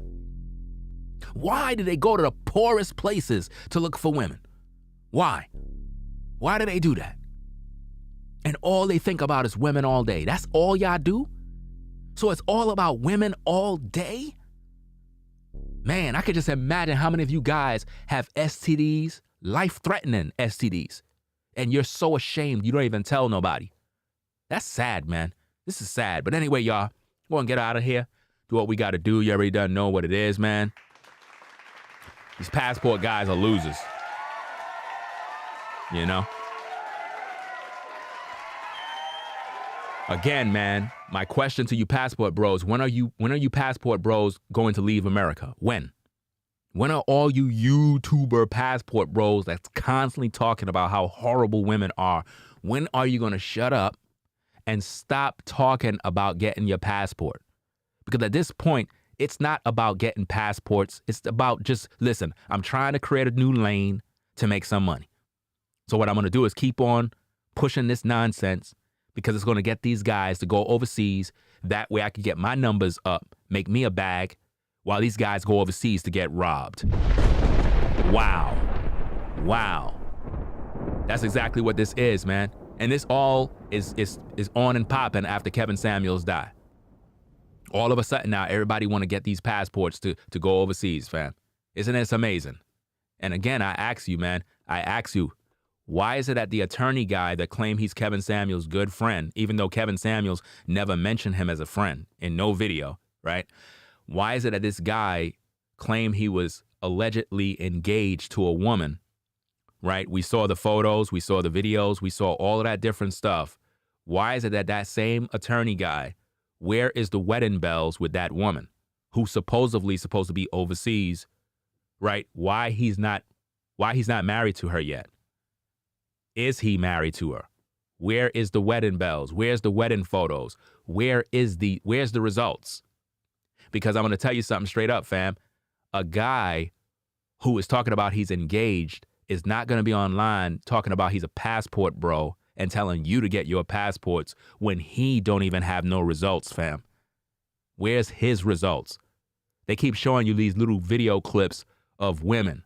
Why do they go to the poorest places to look for women? Why? Why do they do that? And all they think about is women all day. That's all y'all do? So it's all about women all day? Man, I could just imagine how many of you guys have STDs, life-threatening STDs, and you're so ashamed you don't even tell nobody. That's sad, man. This is sad. But anyway, y'all, we're gonna get out of here, do what we gotta do. You already done know what it is, man. These passport guys are losers. You know? Again, man, my question to you passport bros, when are you passport bros going to leave America? When? When are all you YouTuber passport bros that's constantly talking about how horrible women are, when are you going to shut up and stop talking about getting your passport? Because at this point, it's not about getting passports. It's about just, listen, I'm trying to create a new lane to make some money. So what I'm going to do is keep on pushing this nonsense because it's going to get these guys to go overseas. That way I can get my numbers up, make me a bag, while these guys go overseas to get robbed. Wow. Wow. That's exactly what this is, man. And this all is on and popping after Kevin Samuels died. All of a sudden now, everybody want to get these passports to go overseas, fam. Isn't this amazing? And again, I ask you, man, why is it that the attorney guy that claimed he's Kevin Samuels' good friend, even though Kevin Samuels never mentioned him as a friend in no video, right? Why is it that this guy claimed he was allegedly engaged to a woman right? We saw the photos, we saw the videos, we saw all of that different stuff. Why is it that that same attorney guy, where is the wedding bells with that woman who's supposedly supposed to be overseas, right? Why he's not married to her yet? Is he married to her? Where is the wedding bells? Where's the wedding photos? Where's the results? Because I'm going to tell you something straight up, fam. A guy who is talking about he's engaged is not going to be online talking about he's a passport bro and telling you to get your passports when he don't even have no results, fam. Where's his results? They keep showing you these little video clips of women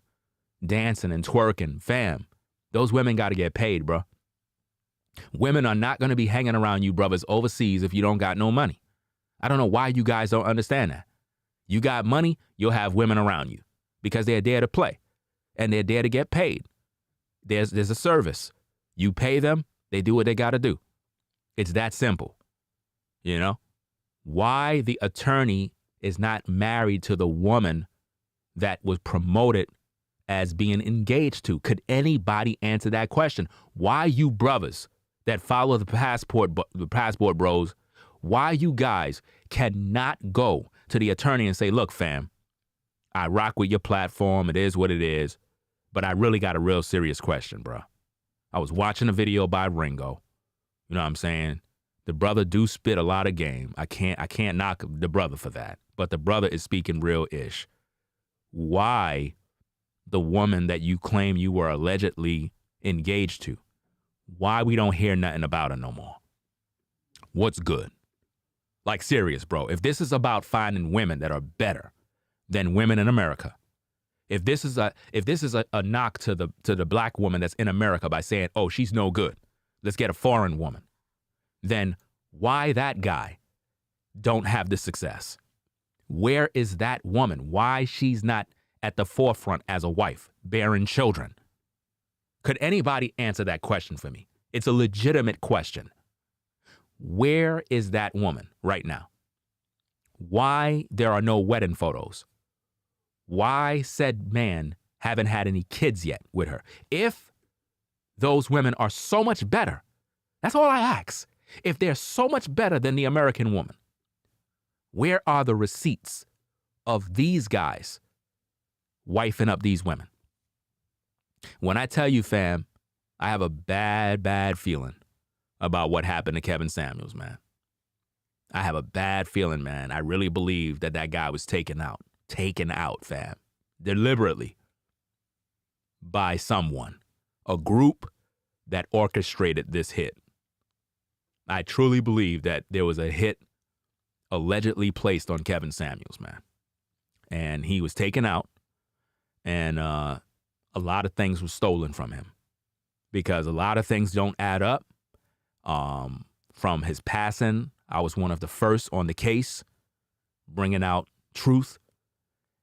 dancing and twerking, fam. Those women got to get paid, bro. Women are not going to be hanging around you brothers overseas if you don't got no money. I don't know why you guys don't understand that. You got money, you'll have women around you because they're there to play and they're there to get paid. There's a service. You pay them, they do what they got to do. It's that simple. You know? Why the attorney is not married to the woman that was promoted as being engaged to? Could anybody answer that question? Why you brothers that follow the passport bros, why you guys cannot go to the attorney and say, look, fam, I rock with your platform. It is what it is. But I really got a real serious question, bro. I was watching a video by Ringo. You know what I'm saying? The brother do spit a lot of game. I can't knock the brother for that. But the brother is speaking real ish. Why the woman that you claim you were allegedly engaged to, why we don't hear nothing about her no more? What's good? Like, serious, bro. If this is about finding women that are better than women in America, if this is a knock to the black woman that's in America by saying, oh, she's no good, let's get a foreign woman, then why that guy don't have the success? Where is that woman? Why she's not at the forefront as a wife, bearing children? Could anybody answer that question for me? It's a legitimate question. Where is that woman right now? Why there are no wedding photos? Why said man haven't had any kids yet with her? If those women are so much better, that's all I ask. If they're so much better than the American woman, where are the receipts of these guys wifing up these women? When I tell you, fam, I have a bad feeling about what happened to Kevin Samuels, man. I have a bad feeling, man. I really believe that guy was taken out, fam, deliberately by someone, a group that orchestrated this hit. I truly believe that there was a hit allegedly placed on Kevin Samuels, man. And he was taken out, and a lot of things were stolen from him because a lot of things don't add up. From his passing, I was one of the first on the case, bringing out truth.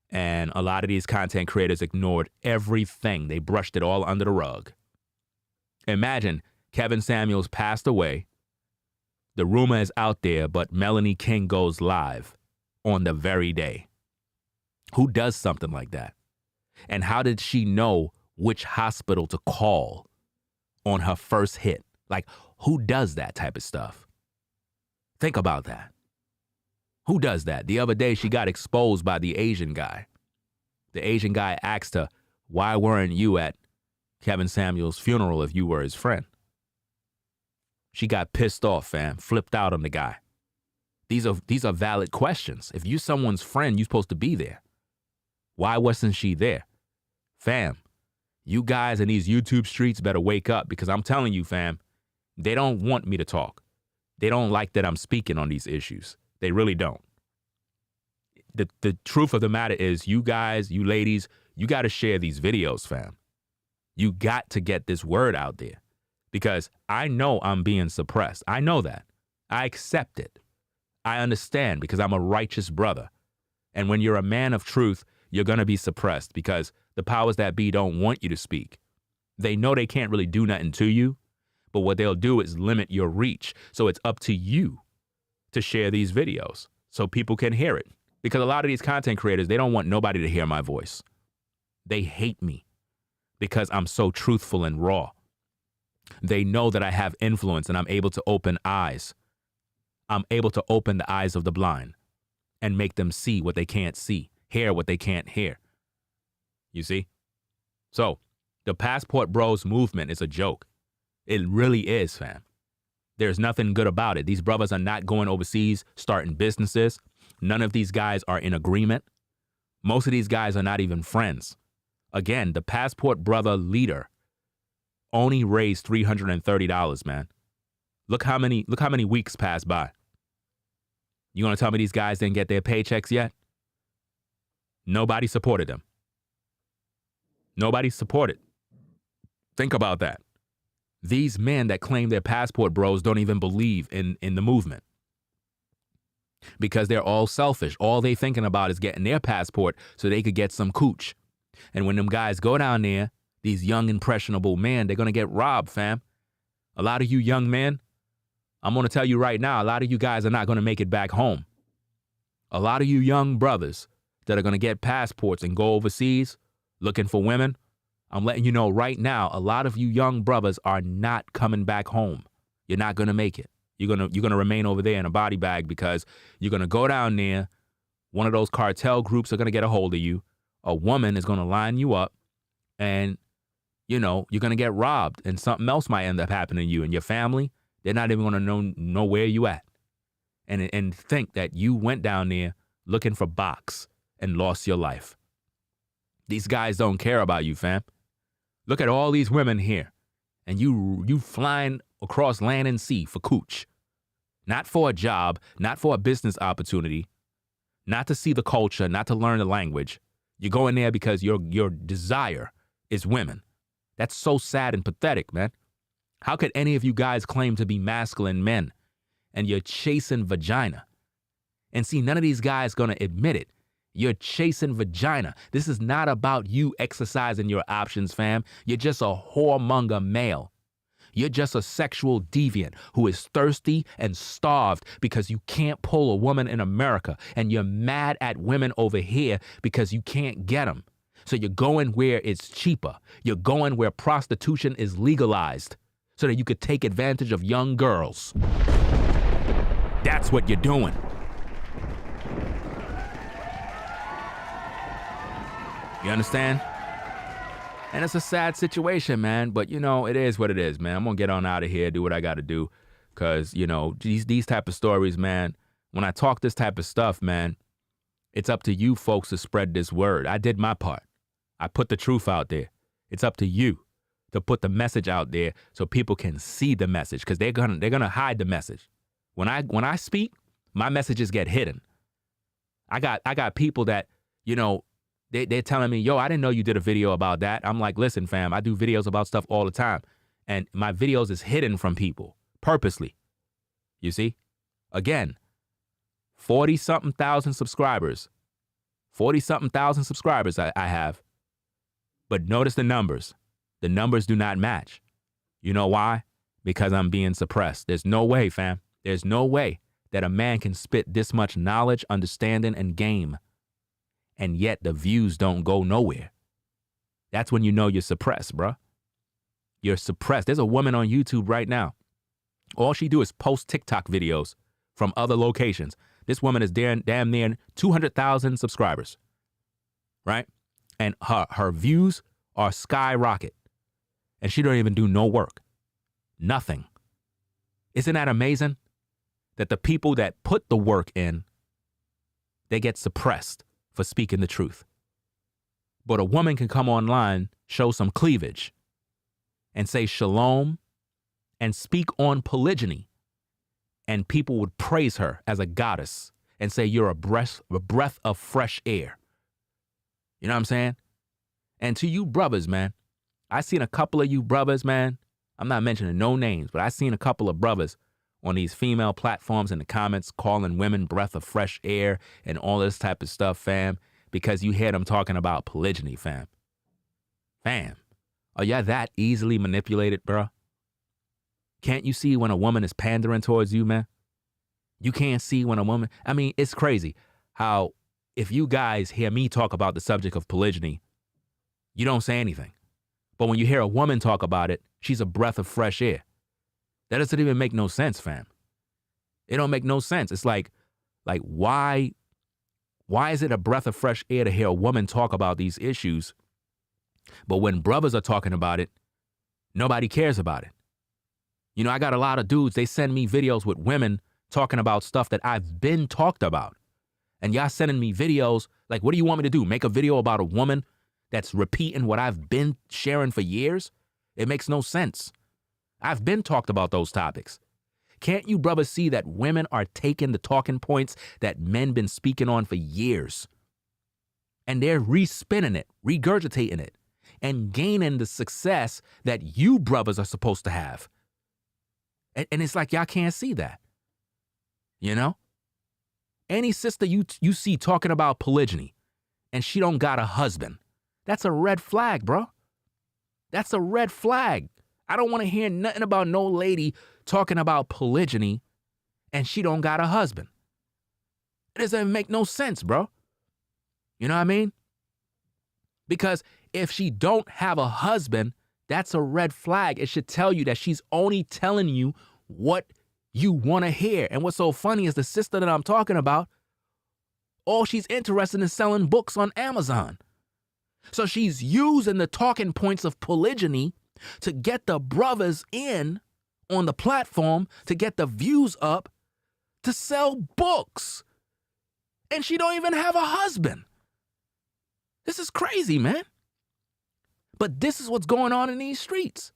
And a lot of these content creators ignored everything. They brushed it all under the rug. Imagine Kevin Samuels passed away. The rumor is out there, but Melanie King goes live on the very day. Who does something like that? And how did she know which hospital to call on her first hit? Like, who does that type of stuff? Think about that. Who does that? The other day, she got exposed by the Asian guy. The Asian guy asked her, why weren't you at Kevin Samuels' funeral if you were his friend? She got pissed off, fam, flipped out on the guy. These are valid questions. If you're someone's friend, you're supposed to be there. Why wasn't she there? Fam, you guys in these YouTube streets better wake up, because I'm telling you, fam, they don't want me to talk. They don't like that I'm speaking on these issues. They really don't. The truth of the matter is, you guys, you ladies, you got to share these videos, fam. You got to get this word out there, because I know I'm being suppressed. I know that. I accept it. I understand, because I'm a righteous brother. And when you're a man of truth, you're going to be suppressed because the powers that be don't want you to speak. They know they can't really do nothing to you, but what they'll do is limit your reach. So it's up to you to share these videos so people can hear it. Because a lot of these content creators, they don't want nobody to hear my voice. They hate me because I'm so truthful and raw. They know that I have influence and I'm able to open eyes. I'm able to open the eyes of the blind and make them see what they can't see, hear what they can't hear. You see? So the Passport Bros movement is a joke. It really is, fam. There's nothing good about it. These brothers are not going overseas, starting businesses. None of these guys are in agreement. Most of these guys are not even friends. Again, the Passport Brother leader only raised $330, man. Look how many weeks passed by. You gonna tell me these guys didn't get their paychecks yet? Nobody supported them. Nobody supported. Think about that. These men that claim they're Passport Bros don't even believe in the movement. Because they're all selfish. All they thinking about is getting their passport so they could get some cooch. And when them guys go down there, these young, impressionable men, they're going to get robbed, fam. A lot of you young men, I'm going to tell you right now, a lot of you guys are not going to make it back home. A lot of you young brothers that are going to get passports and go overseas looking for women, I'm letting you know right now, a lot of you young brothers are not coming back home. You're not going to make it. You're gonna remain over there in a body bag because you're going to go down there. One of those cartel groups are going to get a hold of you. A woman is going to line you up and, you're going to get robbed and something else might end up happening to you and your family. They're not even going to know where you at and think that you went down there looking for box and lost your life. These guys don't care about you, fam. Look at all these women here and you flying across land and sea for cooch. Not for a job, not for a business opportunity, not to see the culture, not to learn the language. You're going there because your desire is women. That's so sad and pathetic, man. How could any of you guys claim to be masculine men and you're chasing vagina? And see, none of these guys gonna admit it. You're chasing vagina. This is not about you exercising your options, fam. You're just a whoremonger male. You're just a sexual deviant who is thirsty and starved because you can't pull a woman in America, and you're mad at women over here because you can't get them. So you're going where it's cheaper. You're going where prostitution is legalized so that you could take advantage of young girls. That's what you're doing. You understand? And it's a sad situation, man. But, it is what it is, man. I'm going to get on out of here, do what I got to do. Because, these type of stories, man, when I talk this type of stuff, man, it's up to you folks to spread this word. I did my part. I put the truth out there. It's up to you to put the message out there so people can see the message, because they're gonna hide the message. When I speak, my messages get hidden. I got people that, they're telling me, yo, I didn't know you did a video about that. I'm like, listen, fam, I do videos about stuff all the time. And my videos is hidden from people purposely. You see? Again, 40-something thousand subscribers. 40-something thousand subscribers I have. But notice the numbers. The numbers do not match. You know why? Because I'm being suppressed. There's no way, fam. There's no way that a man can spit this much knowledge, understanding, and game, and yet the views don't go nowhere. That's when you know you're suppressed, bruh. You're suppressed. There's a woman on YouTube right now. All she do is post TikTok videos from other locations. This woman is damn near 200,000 subscribers, right? And her views are skyrocket. And she don't even do no work. Nothing. Isn't that amazing? That the people that put the work in, they get suppressed for speaking the truth. But a woman can come online, show some cleavage, and say shalom, and speak on polygyny, and people would praise her as a goddess and say you're a breath of fresh air. You know what I'm saying? And to you brothers, man, I seen a couple of you brothers, man, I'm not mentioning no names, but I seen a couple of brothers on these female platforms in the comments calling women breath of fresh air and all this type of stuff, fam, because you hear them talking about polygyny, fam. Fam, are y'all that easily manipulated, bro? Can't you see when a woman is pandering towards you, man? You can't see when a woman, I mean, it's crazy how if you guys hear me talk about the subject of polygyny, you don't say anything. But when you hear a woman talk about it, she's a breath of fresh air. That doesn't even make no sense, fam. It don't make no sense. It's like why is it a breath of fresh air to hear a woman talk about these issues, but when brothers are talking about it, nobody cares about it? You know, I got a lot of dudes, they send me videos with women talking about stuff that I've been talked about. And y'all sending me videos, like, what do you want me to do? Make a video about a woman that's repeating what I've been sharing for years? It makes no sense. I've been talked about those topics. Can't you brothers see that women are taking the talking points that men been speaking on for years? And they're respinning it, regurgitating it, and gaining the success that you brothers are supposed to have. And it's like y'all can't see that. You know? Any sister you see talking about polygyny and she don't got a husband, that's a red flag, bro. That's a red flag. I don't want to hear nothing about no lady talking about polygyny and she don't got a husband. It doesn't make no sense, bro. You know what I mean? Because if she don't have a husband, that's a red flag. It should tell you that she's only telling you what you want to hear. And what's so funny is the sister that I'm talking about, all she's interested in selling books on Amazon. So she's using the talking points of polygyny to get the brothers in on the platform, to get the views up, to sell books. And she don't even have a husband. This is crazy, man. But this is what's going on in these streets.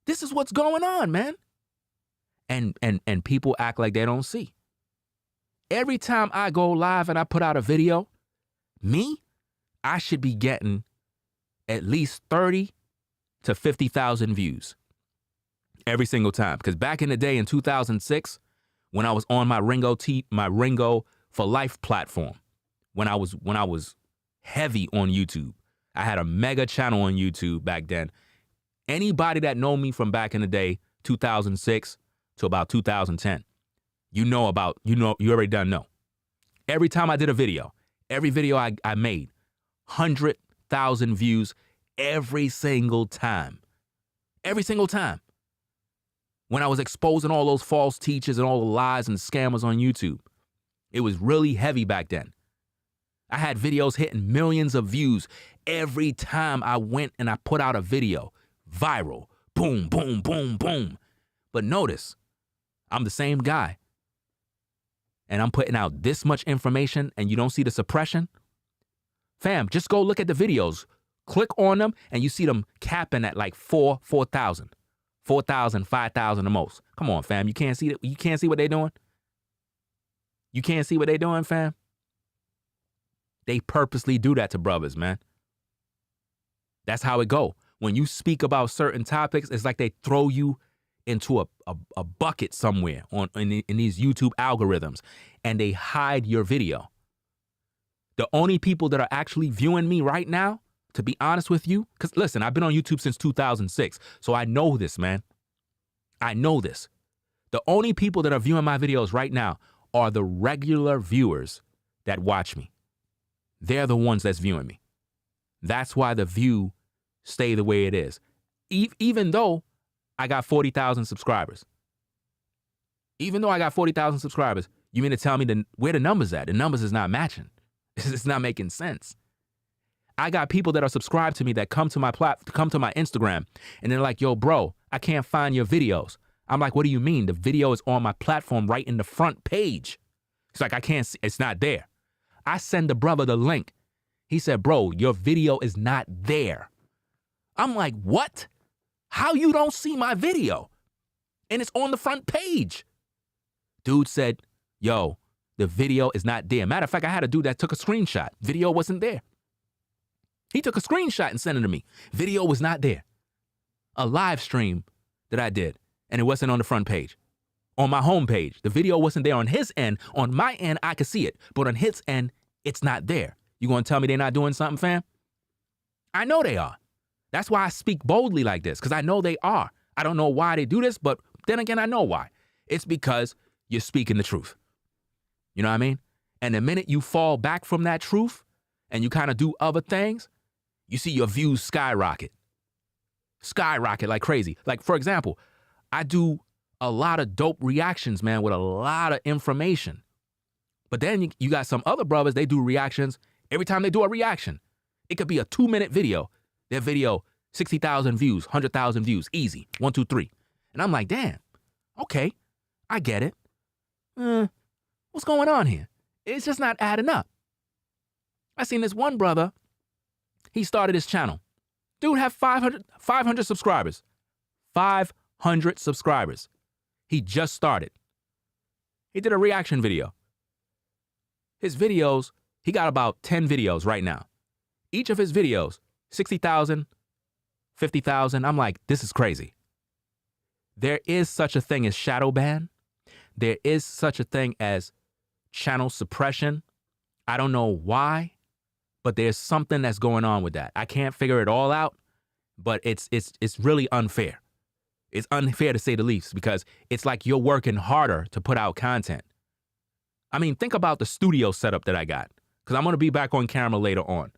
This is what's going on, man. And people act like they don't see. Every time I go live and I put out a video, I should be getting at least 30 to 50,000 views every single time. Because back in the day in 2006, when I was on my Ringo for Life platform, when I was heavy on YouTube, I had a mega channel on YouTube back then. Anybody that know me from back in the day, 2006 to about 2010, you already done know. Every time I did a video, every video I made, 100,000 views every single time. Every single time. When I was exposing all those false teachers and all the lies and scammers on YouTube, it was really heavy back then. I had videos hitting millions of views every time I went and I put out a video. Viral. Boom, boom, boom, boom. But notice, I'm the same guy. And I'm putting out this much information and you don't see the suppression? Fam, just go look at the videos. Click on them and you see them capping at like 4,000. 4,000, 5,000 the most. Come on, fam. You can't see that. You can't see what they're doing? You can't see what they're doing, fam? They purposely do that to brothers, man. That's how it go. When you speak about certain topics, it's like they throw you into a bucket somewhere in these YouTube algorithms, and they hide your video. The only people that are actually viewing me right now, to be honest with you, because listen, I've been on YouTube since 2006, so I know this, man. I know this. The only people that are viewing my videos right now are the regular viewers that watch me. They're the ones that's viewing me. That's why the view stay the way it is. Even though I got 40,000 subscribers. Even though I got 40,000 subscribers, you mean to tell me where the numbers at? The numbers is not matching. It's not making sense. I got people that are subscribed to me that come to my Instagram, and they're like, yo, bro, I can't find your videos. I'm like, what do you mean? The video is on my platform right in the front page. It's like, I can't see, it's not there. I send the brother the link. He said, bro, your video is not there. I'm like, what? How you don't see my video? And it's on the front page. Dude said, yo, the video is not there. Matter of fact, I had a dude that took a screenshot. Video wasn't there. He took a screenshot and sent it to me. Video was not there. A live stream that I did, and it wasn't on the front page. On my home page, the video wasn't there on his end. On my end, I could see it. But on his end, it's not there. You gonna tell me they're not doing something, fam? I know they are. That's why I speak boldly like this, because I know they are. I don't know why they do this, but then again, I know why. It's because you're speaking the truth. You know what I mean? And the minute you fall back from that truth and you kind of do other things, You see your views skyrocket like crazy. Like, for example, I do a lot of dope reactions, man, with a lot of information. But then you got some other brothers, they do reactions. Every time they do a reaction, it could be a 2-minute video. Their video, 60,000 views, 100,000 views, easy, 1, 2, 3. And I'm like, damn, okay, I get it. What's going on here? It's just not adding up. I seen this one brother, he started his channel. Dude had 500 subscribers. 500 subscribers. He just started. He did a reaction video. His videos, he got about 10 videos right now. Each of his videos, 60,000, 50,000. I'm like, this is crazy. There is such a thing as shadow ban. There is such a thing as channel suppression. I don't know why, but there's something that's going on with that. I can't figure it all out, but it's really unfair. It's unfair to say the least, because it's like you're working harder to put out content. I mean, think about the studio setup that I got, because I'm going to be back on camera later on.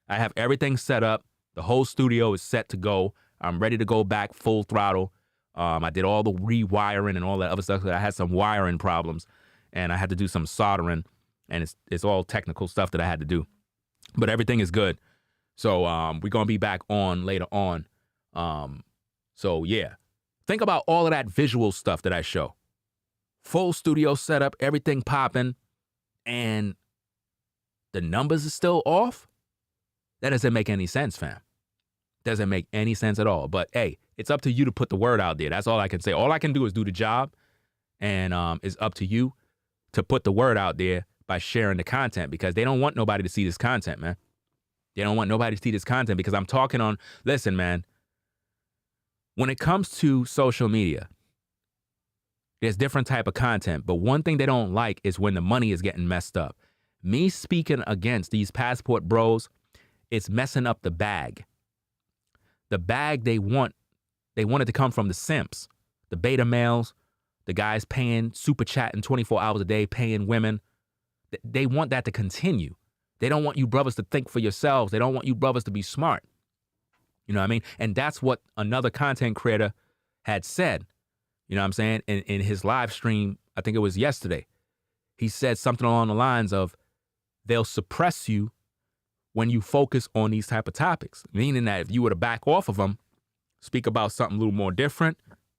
I have everything set up. The whole studio is set to go. I'm ready to go back full throttle. I did all the rewiring and all that other stuff. I had some wiring problems, and I had to do some soldering, and it's all technical stuff that I had to do. But everything is good. So we're going to be back on later on. So yeah, think about all of that visual stuff that I show. Full studio setup, everything popping, and the numbers are still off? That doesn't make any sense, fam. Doesn't make any sense at all. But hey, it's up to you to put the word out there. That's all I can say. All I can do is do the job, and it's up to you to put the word out there by sharing the content, because they don't want nobody to see this content, man. They don't want nobody to see this content because I'm talking on, listen, man, when it comes to social media, there's different type of content, but one thing they don't like is when the money is getting messed up. Me speaking against these passport bros, it's messing up the bag. The bag they want it to come from the simps, the beta males, the guys paying, super chatting 24 hours a day, paying women. They want that to continue. They don't want you brothers to think for yourselves. They don't want you brothers to be smart. You know what I mean? And that's what another content creator had said. You know what I'm saying? In his live stream, I think it was yesterday, he said something along the lines of, they'll suppress you when you focus on these type of topics. Meaning that if you were to back off of them, speak about something a little more different,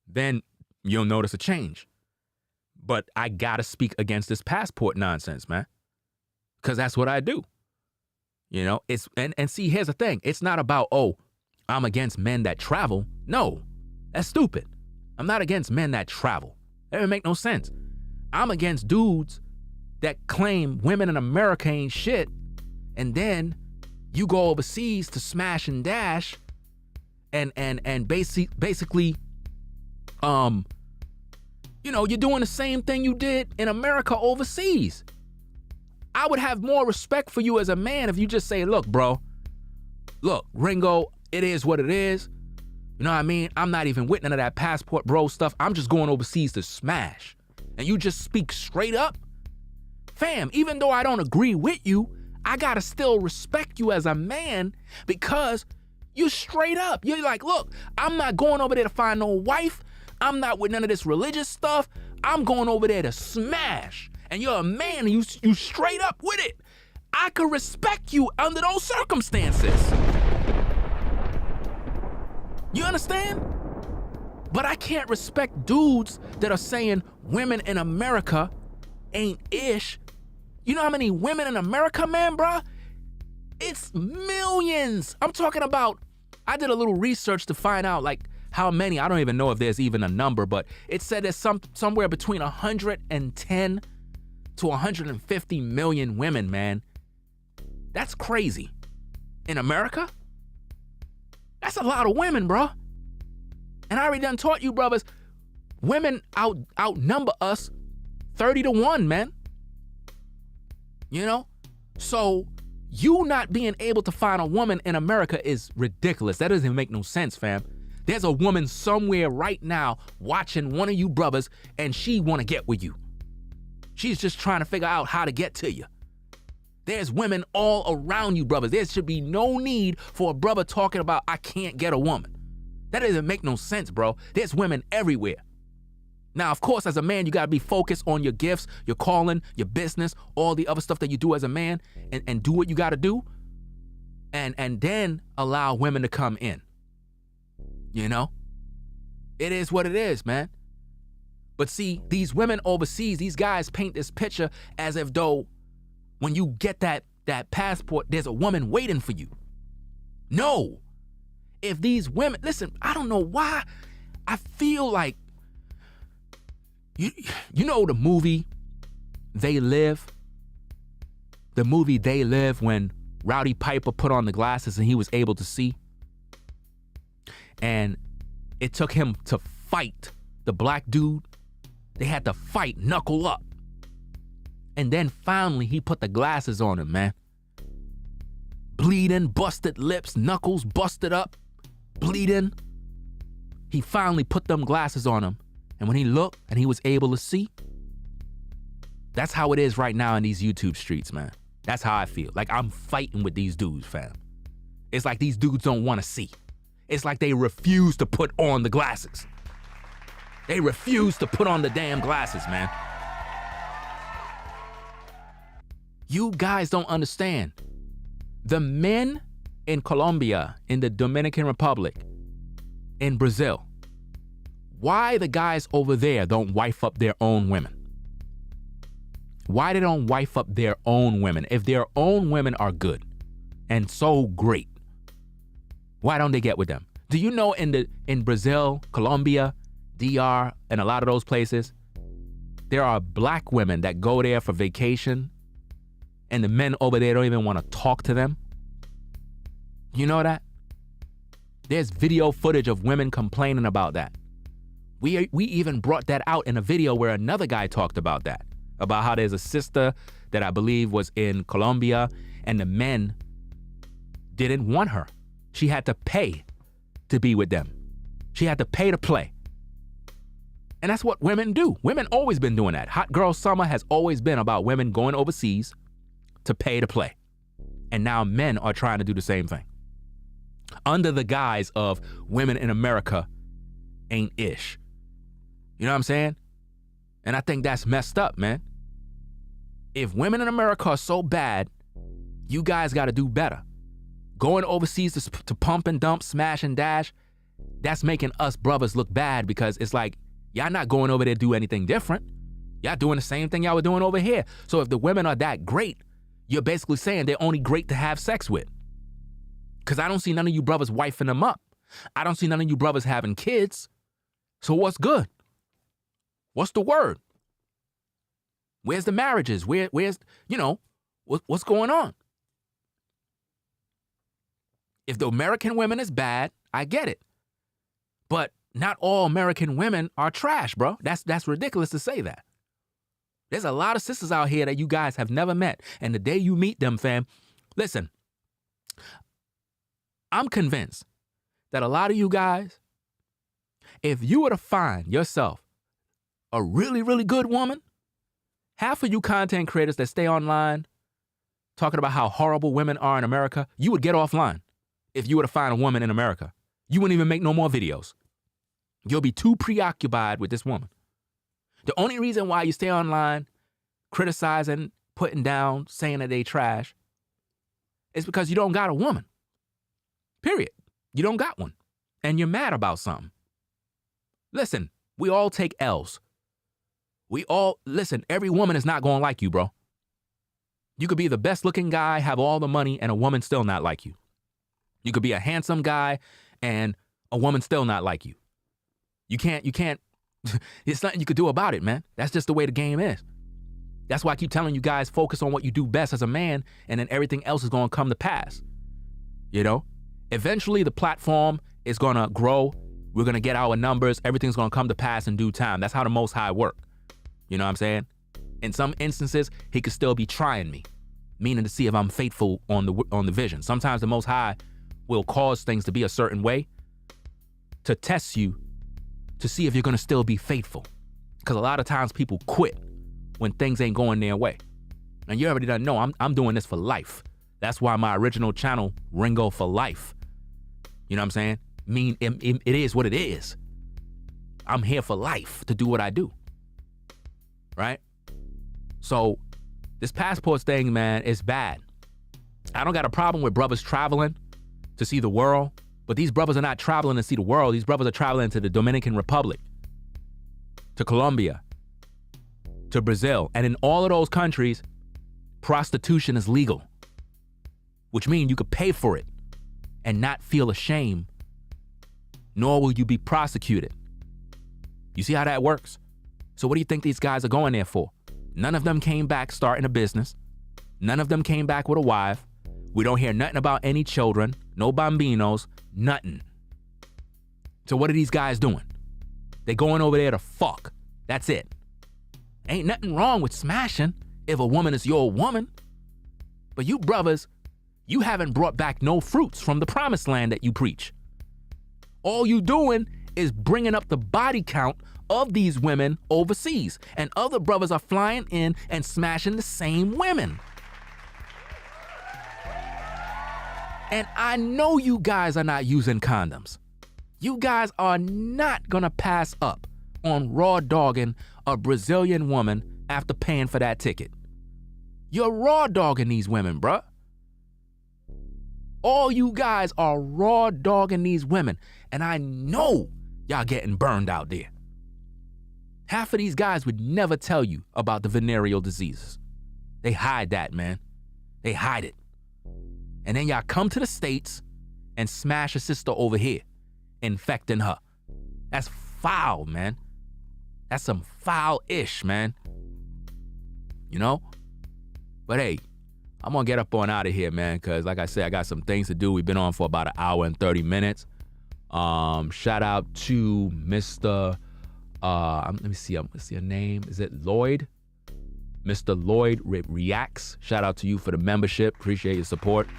then you'll notice a change. But I gotta speak against this passport nonsense, man. Because that's what I do. You know, and see, here's the thing. It's not about, oh, I'm against men that travel. No, that's stupid. I'm not against men that travel. That doesn't make no sense. I'm against dudes that claim women in America ain't shit, and then you go overseas to smash and dash and basically you know, you're doing the same thing you did in America overseas. I would have more respect for you as a man if you just say, look, bro, look, Ringo, it is what it is. You know what I mean? I'm not even with none of that passport bro stuff. I'm just going overseas to smash. And you just speak straight up. Fam, even though I don't agree with you, I gotta still respect you as a man because you straight up. You're like, look, I'm not going over there to find no wife. I'm not with none of this religious stuff. I'm going over there to smash. And you're a man and you straight up with it. I could respect you under those circumstances. You understand? But I can't respect dudes that are saying women in America ain't ish. You know how many women in America, man, bruh? It's millions. I'm talking about, I did a little research to find out like how many. I don't even know if there's even a number, but it said there's somewhere between 110 to 150 million women, man. That's crazy. In America? That's a lot of women, bro. And I already done taught you, brothers, women outnumber us 30-1, man. You know? So you not being able to find a woman in America is ridiculous. That doesn't make no sense, fam. There's a woman somewhere right now watching one of you brothers and she want to get with you. She's just trying to figure out how to get to you. There's women all around you, brothers. There should be no need for a brother talking about, I can't get a woman. That doesn't make no sense, bro. There's women everywhere. Now, of course, as a man, you got to be focused on your gifts, your calling, your business, all the other stuff that you do as a man, and do what you got to do, and then allow women to come in. You know? It is what it is, man. But see, these women overseas, these guys paint this picture as if though when you get that passport, there's a woman waiting for you. No. If these women, listen, I don't know why I feel like, you know the movie They Live? The movie They Live, when Rowdy Piper put on the glasses and he was able to see. And it took him to fight the black dude. They had to fight, knuckle up. And then finally he put the glasses on him, man. Bleeding, busted lips, knuckles busted up, bleeding. He finally put them glasses on him. And when he looked and he was able to see, that's how it is right now in these YouTube streets, man. That's how I feel. Like I'm fighting with these dudes, fam. It's like these dudes don't want to see. It's like they refuse to put on the glasses. They refuse to put on the damn glasses, man. You guys don't understand. The men in Colombia, in the Dominican Republic, in Brazil, why the guys over there don't wife up their own women? Why they don't wife up their own women? If their own women are good and so great, why don't they get with them? Do you know in Brazil, Colombia, DR, and a lot of those places, there are black women that go there for vacation and the men over there don't even want to talk to them? You know that? There's video footage of women complaining about that. We even brought that out in a video where another guy talked about that, about how there's a sister that I believe was in Colombia and the men didn't want her. She had to pay to be with them. She had to pay to play. And that's what women do. Women always been doing that. Hot Girl Summer has always been about women going overseas to pay to play. And now men are trying to do the same thing. Under the guise of women in America ain't ish. You know what I'm saying? And I think that's messed up, man. If women in America are so bad, you guys got to do better. Going overseas to pump and dump, smash and dash, that's making us brothers look bad because it's like, y'all not going over there to do anything different. Y'all doing the same thing y'all were doing over here. So if the women are that great, you're basically saying they're only great to have sex with. Because I don't see none of you brothers wifing them up. I don't see none of you brothers having kids. So what's good? What's the word? Where's the marriages? Where's, you know, what's going on? If the American women is bad, I get it. But not all American women are trash, bro. That's ridiculous to say that. There's a lot of sisters out here that you guys have never met. And the day you meet them, fam, listen, I'm convinced that a lot of you guys, if you were to find yourself a really, really good woman, half of you content creators that stay online talking about how horrible women are in America, you would get offline if you were to find a woman in America. You wouldn't even make no more videos. You'll be too preoccupied with this woman. The only reason why you stay online criticizing, putting down, saying that they trash is because you don't got a woman. Period. You don't got one. And you're mad about something. Listen, we all take L's. Listen, every woman is not going to like you, bro. You could be the best looking guy, have all the money, and a woman still not like you. You could be a handsome guy and a woman still not like you. You can't, there's nothing you could do about it, man. That's just the way the game is. That's why I keep telling you guys, focus on what you do best as a man, and then everything else is going to come to pass. You know? Eventually, the platform is going to grow. We're going to get our numbers. Everything's going to come to pass in due time. That's how the Most High work. You know what I'm saying? In some instances, he could still be trying me, meaning to see if I'm faithful on the vision. Sometimes the Most High will cause things to be a certain way to test you, to see if you're going to still be faithful. Because a lot of times people quit when things ain't going their way. And you already done know I'm doing this for life. That's why my original channel, Ringo for Life. You know what I'm saying? It is what it is. I'm here for life to do what I do. Right? So this passports thing, man, is bad. I don't got a problem with brothers traveling to see the world, but these brothers are not traveling to see the world. These brothers are traveling to the Dominican Republic, to Colombia, to Brazil. And in all of those countries, prostitution is legal, which means you could pay for it and not feel ashamed, nor will you be prosecuted. You see how that works? So what do you think these guys are going there for? None of them came back starting a business. None of them came back with a wife. We don't hear nothing about any children, no bambinos, nothing. So what are these guys doing? They going over there to fuck. That's it. Ain't nothing wrong with smashing if a woman is your woman. But you brothers, you haven't brought back no fruits from the promised land that you preach. All you doing is bringing up the body count of these women overseas, and other brothers are flying in and smashing the same women. And I know you guys are not using condoms. You guys are not gonna pass up on raw dogging a Brazilian woman after paying for that ticket. You're raw dogging these women, bruh. All you guys are raw dogging these women, and I know y'all getting burned out there. Half of these guys would never tell you about the venereal diseases. They hide that, man. They hide it. And then y'all come to the States and smash a sister over here, infecting her. That's foul, man. That's some foul-ish, man. You know? But hey, I'm gonna get up on out of here, man, because like I said, I got some things to do. We've been on for about an hour and 30 minutes. Shout out to Mr. Let me see your name. Is it Lloyd? Mr. Lloyd Reacts. Shout out to you for the membership. Appreciate your support.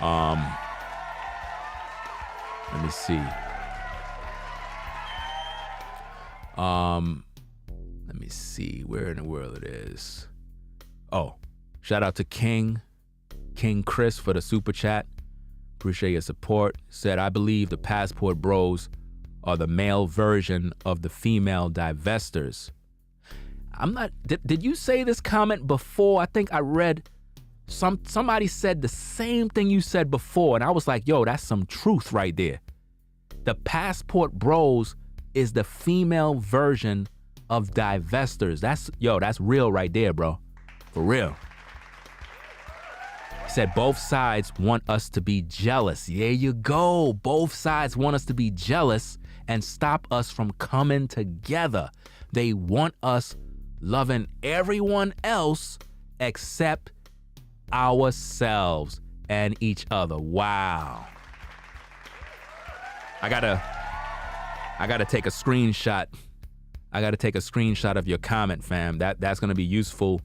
Let me see. Let me see where in the world it is. Oh, shout out to King Chris for the super chat. Appreciate your support. Said, I believe the passport bros are the male version of the female divestors. I'm not, did you say this comment before? I think I read somebody said the same thing you said before, and I was like, yo, that's some truth right there. The passport bros is the female version of divestors. That's real right there, bro. For real. He said both sides want us to be jealous. There you go. Both sides want us to be jealous and stop us from coming together. They want us loving everyone else except ourselves and each other. Wow. I gotta take a screenshot. I gotta take a screenshot of your comment, fam. That's gonna be useful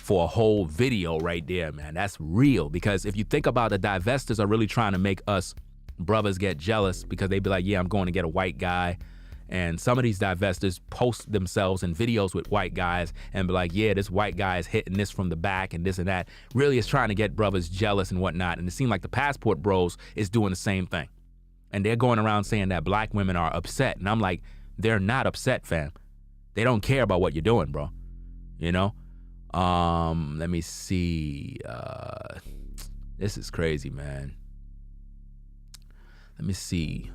for a whole video right there, man. That's real, because if you think about it, the divestors are really trying to make us brothers get jealous, because they be like, yeah, I'm going to get a white guy. And some of these divestors post themselves in videos with white guys and be like, yeah, this white guy is hitting this from the back and this and that. Really is trying to get brothers jealous and whatnot. And it seems like the passport bros is doing the same thing. And they're going around saying that black women are upset. And I'm like, they're not upset, fam. They don't care about what you're doing, bro. You know? Let me see. This is crazy, man. Let me see.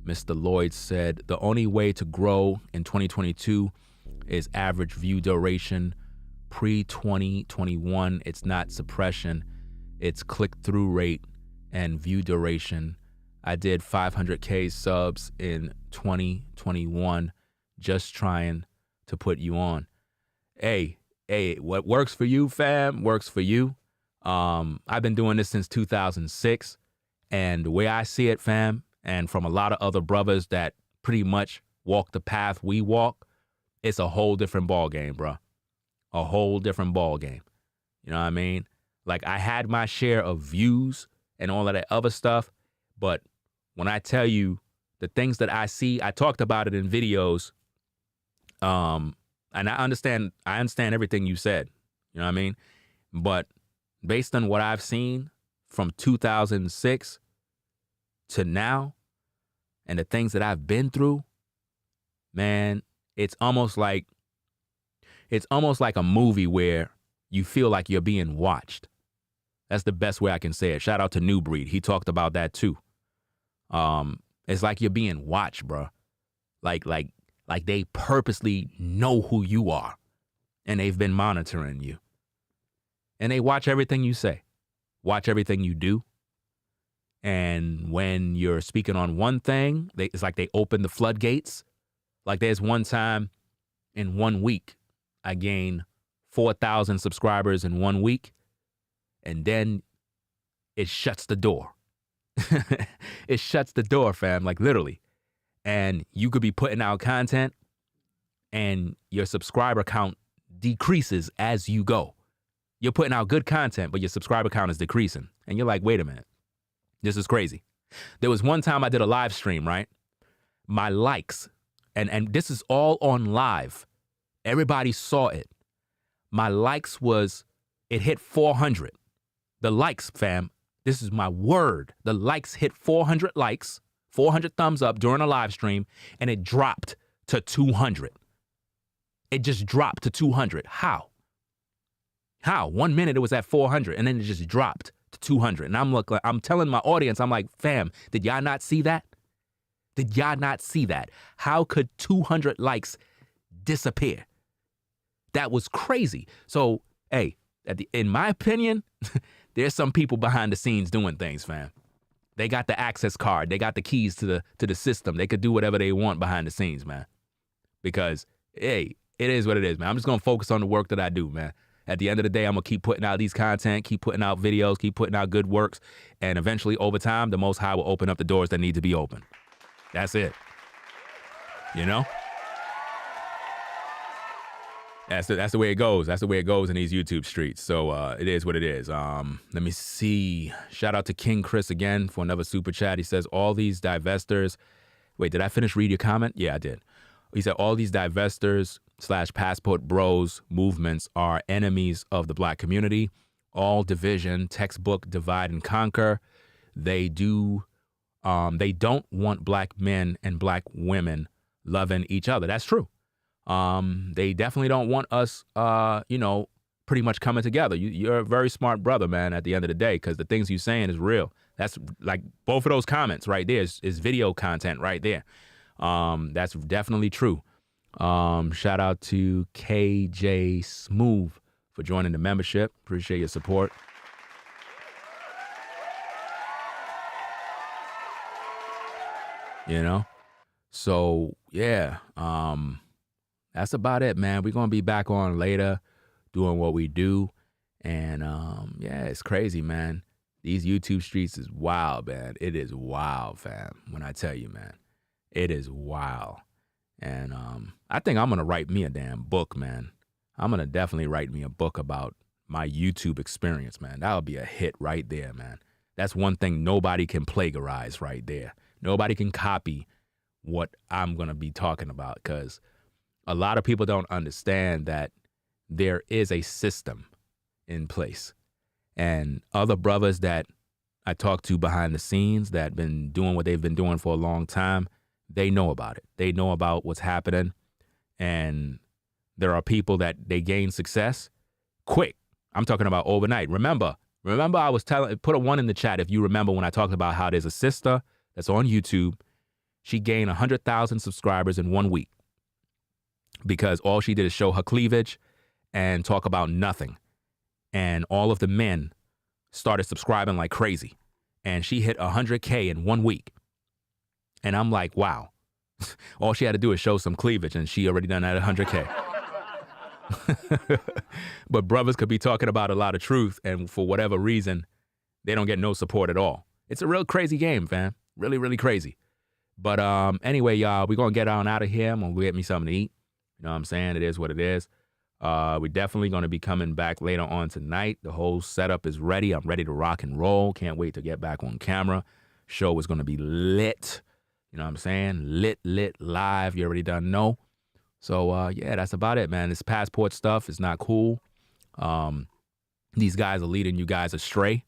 Mr. Lloyd said, the only way to grow in 2022 is average view duration. Pre-2021, it's not suppression. It's click-through rate and view duration. I did 500K subs in 2021, just trying to put you on. Hey, what works for you, fam, works for you. I've been doing this since 2006, and the way I see it, fam, and from a lot of other brothers that pretty much walk the path we walk, it's a whole different ball game, bro. A whole different ball game. You know what I mean? Like, I had my share of views and all of that other stuff, but when I tell you the things that I see, I talked about it in videos And I understand everything you said. You know what I mean? But based on what I've seen from 2006 to now and the things that I've been through, man, it's almost like a movie where you feel like you're being watched. That's the best way I can say it. Shout out to New Breed. He talked about that too. It's like you're being watched, bro. Like they purposely know who you are and they've been monitoring you. And they watch everything you say, watch everything you do. And when you're speaking on one thing, it's like they open the floodgates. Like there's one time in 1 week, I gained 4,000 subscribers in 1 week. And then it shuts the door. It shuts the door, fam, like literally. And you could be putting out content and your subscriber count decreases as you go. You're putting out good content, but your subscriber count is decreasing. And you're like, wait a minute. This is crazy. There was one time I did a live stream, right? My likes, and this is all on live. Everybody saw it. My likes it hit 400. The likes, fam, this is my word. The likes hit 400 likes, 400 thumbs up during a live stream, and it dropped to 200. It just dropped to 200. How? 1 minute it was at 400, and then it just dropped to 200. And I'm telling my audience, I'm like, fam, did y'all not see that? Did y'all not see that? How could 200 likes disappear? That was crazy. So, hey, in my opinion, there's some people behind the scenes doing things, fam. They got the access card. They got the keys to the system. They could do whatever they want behind the scenes, man. Because, hey, it is what it is, man. I'm just going to focus on the work that I do, man. At the end of the day, I'm going to keep putting out these content, keep putting out videos, keep putting out good works. And eventually, over time, the Most High will open up the doors that need to be opened. That's it. You know? That's the way it goes. That's the way it goes in these YouTube streets. So it is what it is. Let me see. Shout out to King Chris again for another super chat. He says, all these divestors. Wait, did I finish read your comment? Yeah, I did. He said, all these divestors / passport bros movements are enemies of the black community. All division, textbook divide and conquer. They don't want black men and black women loving each other. That's true. They definitely don't want us, pretty much coming together. You're a very smart brother, man, at the end of the day, because the things you're saying is real. That's like both of those comments right there is video content right there. That's definitely true. Shout out to KJ Smooth for joining the membership. Appreciate your support. You know? So, yeah. That's about it, man. We're going to be back on later doing what we do. And, yeah, it's crazy, man. These YouTube streets is wild, man. It is wild, fam, when I tell you, man. It is wild. And I think I'm going to write me a damn book, man. I'm going to definitely write me a book about my YouTube experience, man. That'll be a hit right there, man. That's one thing nobody can plagiarize right there. Nobody can copy what I'm going to be talking about, because a lot of people don't understand that there is a system in place. And other brothers that I talk to behind the scenes that been doing what they've been doing for a long time, they know about it. They know about what's happening. And there are people that they gain success quick. I'm talking about overnight. Remember I was put a 1 in the chat if you remember when I talked about how there's a sister that's on YouTube. She gained 100,000 subscribers in 1 week because all she did is show her cleavage and talk about nothing. And all of the men started subscribing like crazy. And she hit 100K in 1 week. And I'm like, wow. All she had to do is show some cleavage and she already done that at 100K. But brothers could be talking about a lot of truth, and for whatever reason, they don't get no support at all. It's a real crazy game, fam. Really, really crazy. But anyway, y'all, we're going to get on out of here. I'm going to get me something to eat. You know what I'm saying? It is what it is. We're definitely going to be coming back later on tonight. The whole setup is ready. I'm ready to rock and roll. Can't wait to get back on camera. Show is going to be lit. You know what I'm saying? Lit, live. You already done know. So yeah, that's about it, man. This passport stuff is not cool. These guys are leading you guys astray,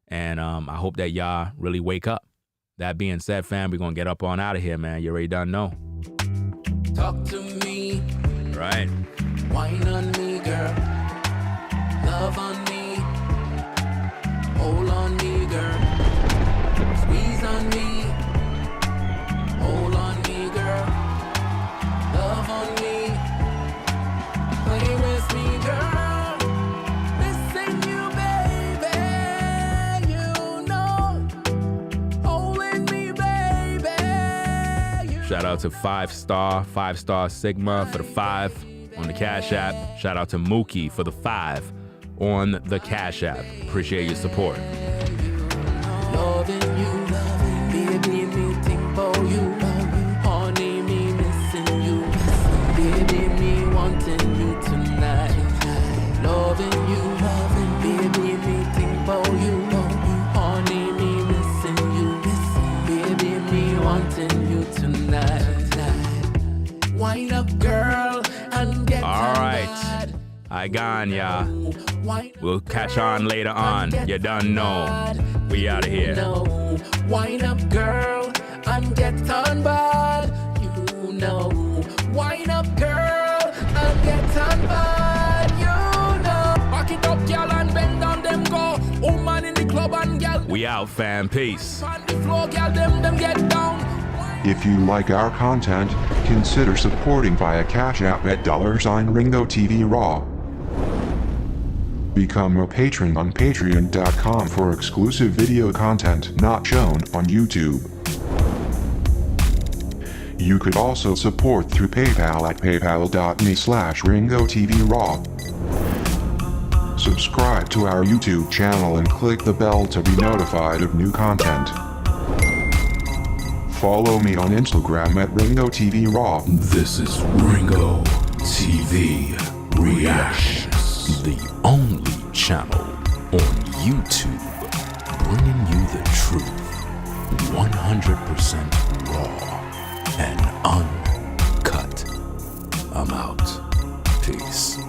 and I hope that y'all really wake up. That being said, fam, we're gonna get up on out of here, man. You already done know. Talk to me. Right. Wine on me, girl. Love on me. Hold on me, girl. Squeeze on me. Hold on me, girl. Love on me. Play with me, girl. Missing you, baby. You know. Holding me, baby. Shout out to 5-star Sigma for the 5 on the Cash App. Shout out to Mookie for the 5 on the Cash App. Appreciate your support. Loving you, baby, me think about you, honey, me missing you, baby, me wanting you tonight. Loving you, baby, me think about you, honey, me missing you, baby, me wanting you tonight. Wind up, girl, and get All right. I gone, y'all. We'll catch on later on. You done know. We out of here. Wind up, girl, and get on bad. You know. Wind up, girl, and get on bad. You know. Back it up, girl, and bend down, them go. Woman in the club and girl. We out, fam. Peace. On the floor, girl, them get down. If you like our content, consider supporting via Cash App at $Ringo TV Raw. Become a patron on patreon.com for exclusive video content not shown on YouTube. You could also support through PayPal at paypal.me/Ringo TV Raw. Subscribe to our YouTube channel and click the bell to be notified of new content. Follow me on Instagram at Ringo TV Raw. This is Ringo TV Reactions, the only channel on YouTube bringing you the truth, 100% raw and uncut. I'm out. Peace.